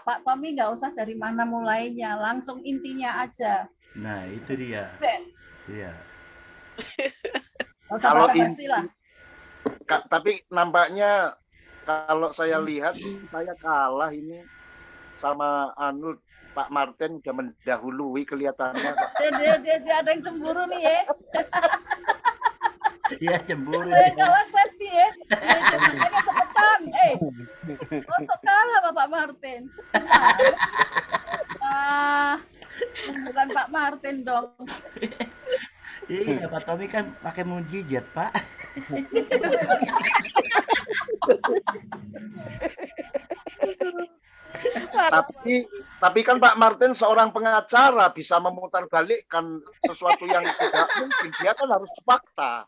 Pak Tommy nggak usah dari mana mulainya, langsung intinya aja. Nah, itu dia. Iya. Nggak usah Kalau basa-basi lah. Tapi nampaknya kalau saya lihat saya kalah ini sama Pak Martin udah mendahului kelihatannya Pak. Dia ada yang cemburu nih ya. Iya, cemburu. Saya kalah Septi ya. Makanya cepetan. Untuk kalah Bapak Martin. Bukan Pak Martin dong. Iya, Pak Tommy kan pakai mujizat, Pak. Tapi kan Pak Martin seorang pengacara, bisa memutarbalikkan sesuatu yang tidak mungkin. Dia kan harus fakta.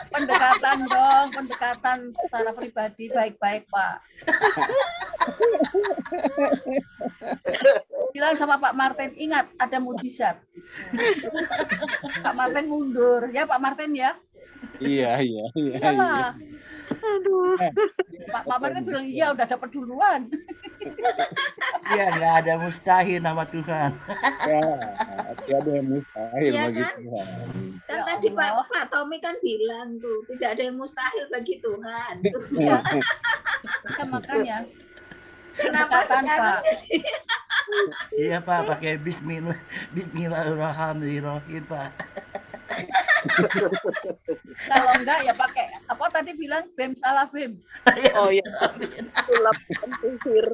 Pendekatan dong, pendekatan secara pribadi baik-baik, Pak. Bilang sama Pak Martin, ingat ada mujizat. Pak Martin mundur, ya Pak Martin ya. Iya. Iyalah. Aduh. Pak Martin bilang iya udah dapat duluan. Iya, nggak ada mustahil nama Tuhan. Ya, ada yang mustahil Iya bagi kan? Tuhan. Kan Ya tadi Allah. Pak Tommy kan bilang tuh, tidak ada yang mustahil bagi Tuhan. Tuh. Ya. Kan makanya Kenapa pendekatan, sekarang Pak. jadi Iya, Pak, pakai Bismillahirrahmanirrahim, Pak. Kalau enggak ya pakai apa tadi bilang bem salah bem. Oh ya, sulap bukan sihir.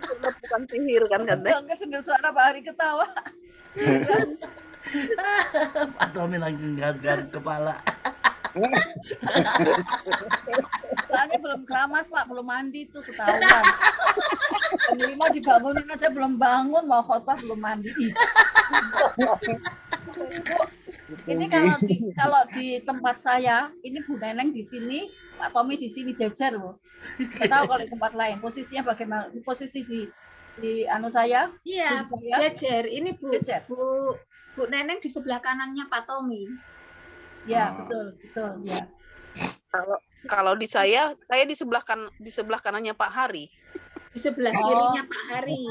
Sulap bukan sihir kan katanya. Enggak dengar suara Pak Hari ketawa. Pak Tommy langsung garuk kepala. Soalnya belum keramas Pak, belum mandi tuh ketahuan. Jam 5 dibangunin aja belum bangun, mau khotbah belum mandi. Ih. Bu, ini kalau di tempat saya, ini Bu Neneng di sini, Pak Tommy di sini jejer loh. Saya tahu kalau di tempat lain posisinya bagaimana. Posisi di anu saya, Iya, di saya, jejer. Ini jejer. Bu Neneng di sebelah kanannya Pak Tommy. Ya, betul ya. Kalau di saya di sebelah kanannya Pak Hari. Di sebelah kirinya Pak Hari.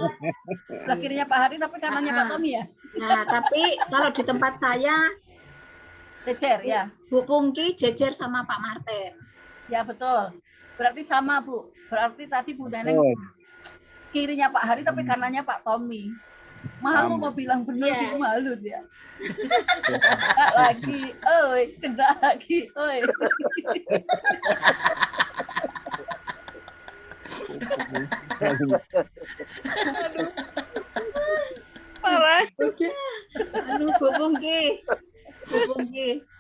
Sebelah kirinya Pak Hari tapi kanannya Pak Tommy ya. Nah, tapi kalau di tempat saya Jejer ya. Bu Pungki jejer sama Pak Martin. Ya betul. Berarti sama Bu. Berarti tadi Bu Neneng kirinya Pak Hari tapi kanannya Pak Tommy. Malu mau bilang benar gitu malu dia. Kena lagi, oi, kena lagi, oi. Parah. Anu Bu Pungki.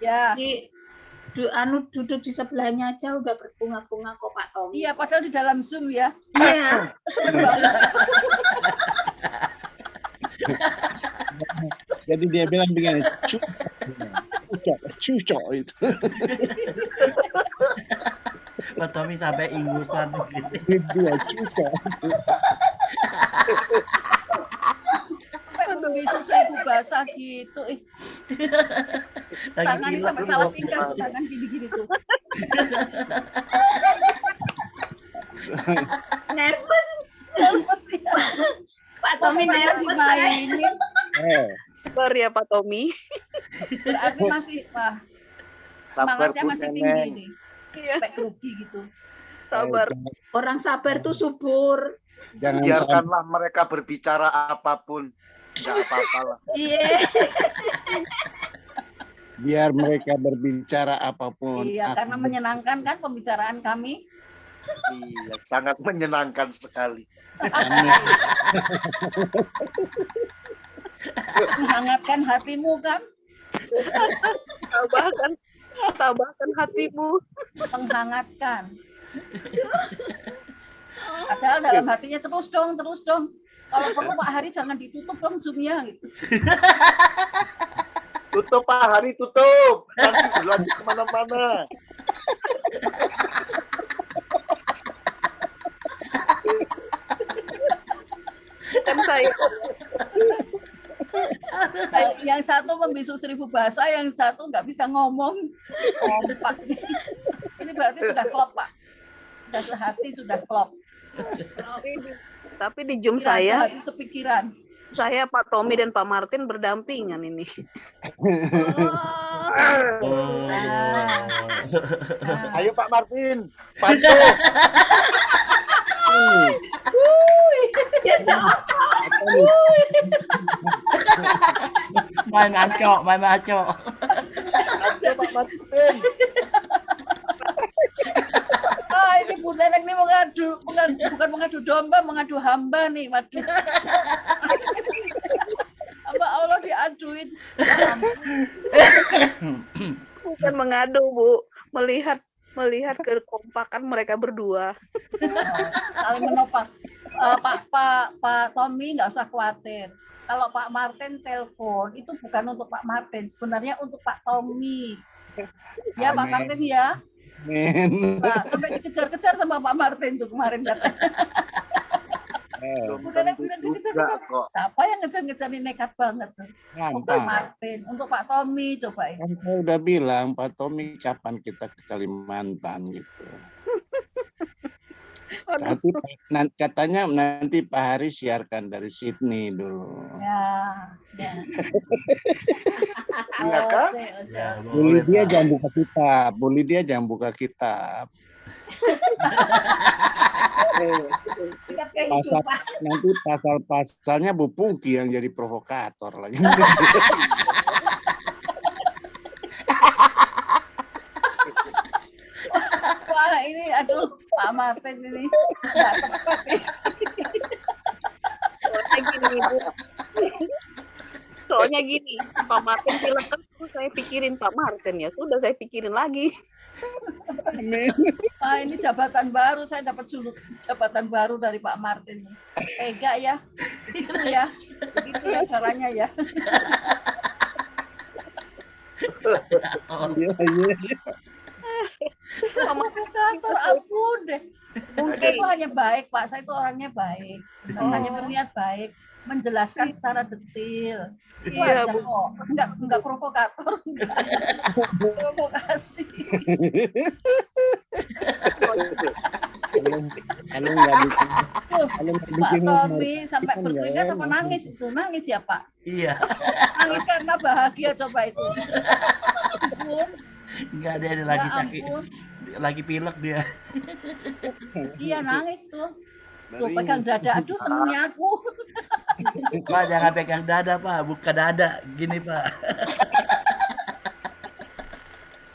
Ya. Duduk di sebelahnya aja udah berbunga-bunga kok Pak Tommy. Iya, padahal di dalam Zoom ya. Iya. Seneng banget. Jadi dia bilang begini, cucok itu. Pak Tommy sampai ingusan gitu. Dia cucok. Sampai membeli susu basah gitu. Tangannya sampai salah tingkah tuh, tangan gini-gini tuh. Nervous. Nervous ya. Pak Tommy nervous dimainin. Sabar ya Pak Tommy. Berarti masih Sabar semangatnya Bu masih tinggi Neneng. nih. Iya, Sampai grogi gitu. sabar. Orang sabar tuh subur. Jangan sampai Biarkanlah mereka berbicara apapun. Enggak apa-apa lah. Iya. biar mereka berbicara apapun. Iya, karena menyenangkan kan pembicaraan kami. Iya, sangat menyenangkan sekali. Menghangatkan hatimu kan? Tabahkan hatimu. Menghangatkan. Padahal dalam hatinya terus dong. Kalau perlu Pak Hari jangan ditutup dong Zoom-nya gitu. Tutup Pak Hari, tutup. Nanti berlanjut kemana-mana. Kan saya. Yang satu membisu 1000 bahasa, yang satu nggak bisa ngomong. Kompak. Ini berarti sudah klop Pak. Sudah sehati, sudah klop. Tapi di Zoom saya, Sehati sepikiran. saya Pak Tommy dan Pak Martin berdampingan ini. Ayo Pak Martin, bantu. Ya jawab. Main acok. Ayo Pak Martin. Ini Neneng ini bukan mengadu domba, mengadu hamba nih, waduh. Hamba Allah diaduin. Bukan mengadu, Bu. Melihat kekompakan mereka berdua. Saling menopang. Pak Tommy nggak usah khawatir. Kalau Pak Martin telepon itu bukan untuk Pak Martin, sebenarnya untuk Pak Tommy. Ya Pak Martin ya. Nah, sampai dikejar-kejar sama Pak Martin tuh kemarin katanya. Bukan yang bilang dikejar-kejar. Siapa yang ngejar-ngejar ini nekat banget tuh. Untuk Pak Martin, untuk Pak Tommy coba ya. Kan saya udah bilang Pak Tommy kapan kita ke Kalimantan gitu. Tapi katanya nanti Pak Hari siarkan dari Sydney dulu. Ya. Iya kan? Ya, Boleh boleh, dia Pak. jangan buka kitab. Boleh dia jangan buka kitab. Nanti pasal-pasalnya Bu Pungki yang jadi provokator lagi. Wah ini aduh Pak Martin ini nggak tepat nih. Soalnya gini, Pak Martin bilang kan saya pikirin Pak Martin ya. Sudah saya pikirin lagi. Wah ini jabatan baru, saya dapat jabatan baru dari Pak Martin. Tega ya, begitu ya caranya ya. Provokator, ampun deh. Saya itu hanya baik Pak, saya itu orangnya baik. Saya hanya berniat baik, menjelaskan secara detail. Itu Iya, aja Bu. kok. Enggak provokator, enggak. Provokasi. Kalau nggak bikin, Tuh, kalau nggak Pak bikin Tommy sampai kan berkeringat nggak apa enak. nangis itu? Nangis ya Pak? Iya. Nangis karena bahagia coba itu. Ampun, Enggak ada yang ya lagi sakit. ampun. Lagi pilek dia. Iya nangis tuh. Tuh Dari pegang dada, aduh senengnya aku. Pak jangan pegang dada Pak, buka dada. Gini Pak.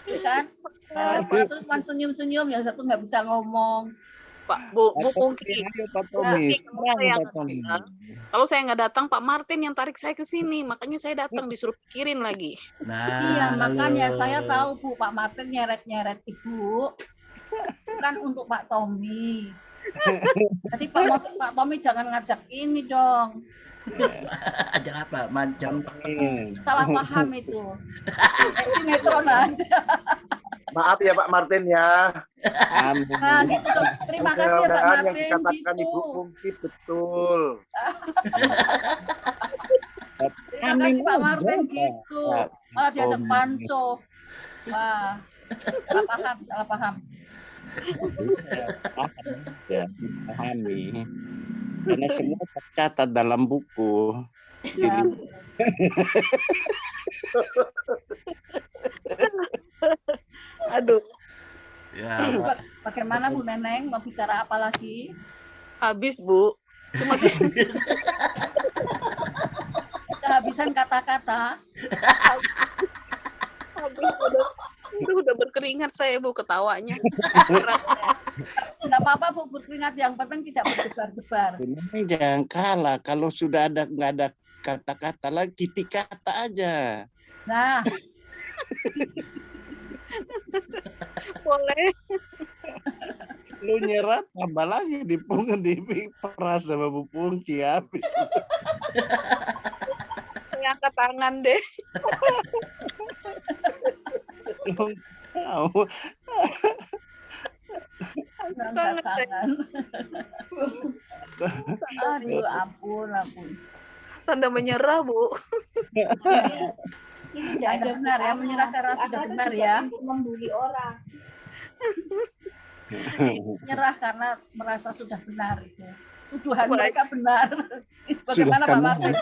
Ya kan? Yang satu cuma senyum-senyum, yang satu nggak bisa ngomong. Pak Bu Pak Pungki. Tommy, ayo Pak Tommy, Tapi kalau serang saya Pak nggak Tommy. datang, kalau saya nggak datang, Pak Martin yang tarik saya ke sini. Makanya saya datang disuruh pikirin lagi. Iya, Nah, makanya lalu. saya tahu Bu, Pak Martin nyeret-nyeret Ibu. Bukan untuk Pak Tommy. Jadi Pak Tommy jangan ngajak ini dong. Ajak apa? Mancam. Salah paham itu. Sinetron aja. Maaf ya Pak Martin ya. Amin. Nah, gitu dong. Terima kasih ya Pak Mudah-mudahan yang Martin. dikatakan Ibu Gitu. Pungki betul. Terima kasih Pak Martin Amin. gitu. Pak Malah diajak Tommy. panco. Wah, salah paham. Ya, pahami. Karena semua tercatat dalam buku. Ya. Aduh, Ya, Bagaimana Bu Neneng? Mau bicara apa lagi? habis Bu. Cuma Kehabisan kata-kata. habis udah berkeringat saya Bu ketawanya. Enggak apa-apa Bu, berkeringat, yang penting tidak berdebar-debar. Sebenarnya jangan kalah. Kalau sudah nggak ada kata-kata lagi, kiti kata aja. Nah, Boleh. Lu nyerah, tambah lagi diperas sama Bu Pungki habis. Saya angkat tangan deh. Lu tahu. angkat tangan. Aduh, ampun. Tanda menyerah Bu. Ini ada benar ya, menyerah karena sudah benar ya. Membuli orang. Menyerah karena merasa sudah benar itu. Tuduhan mereka benar. Bagaimana Pak Sudah Martin?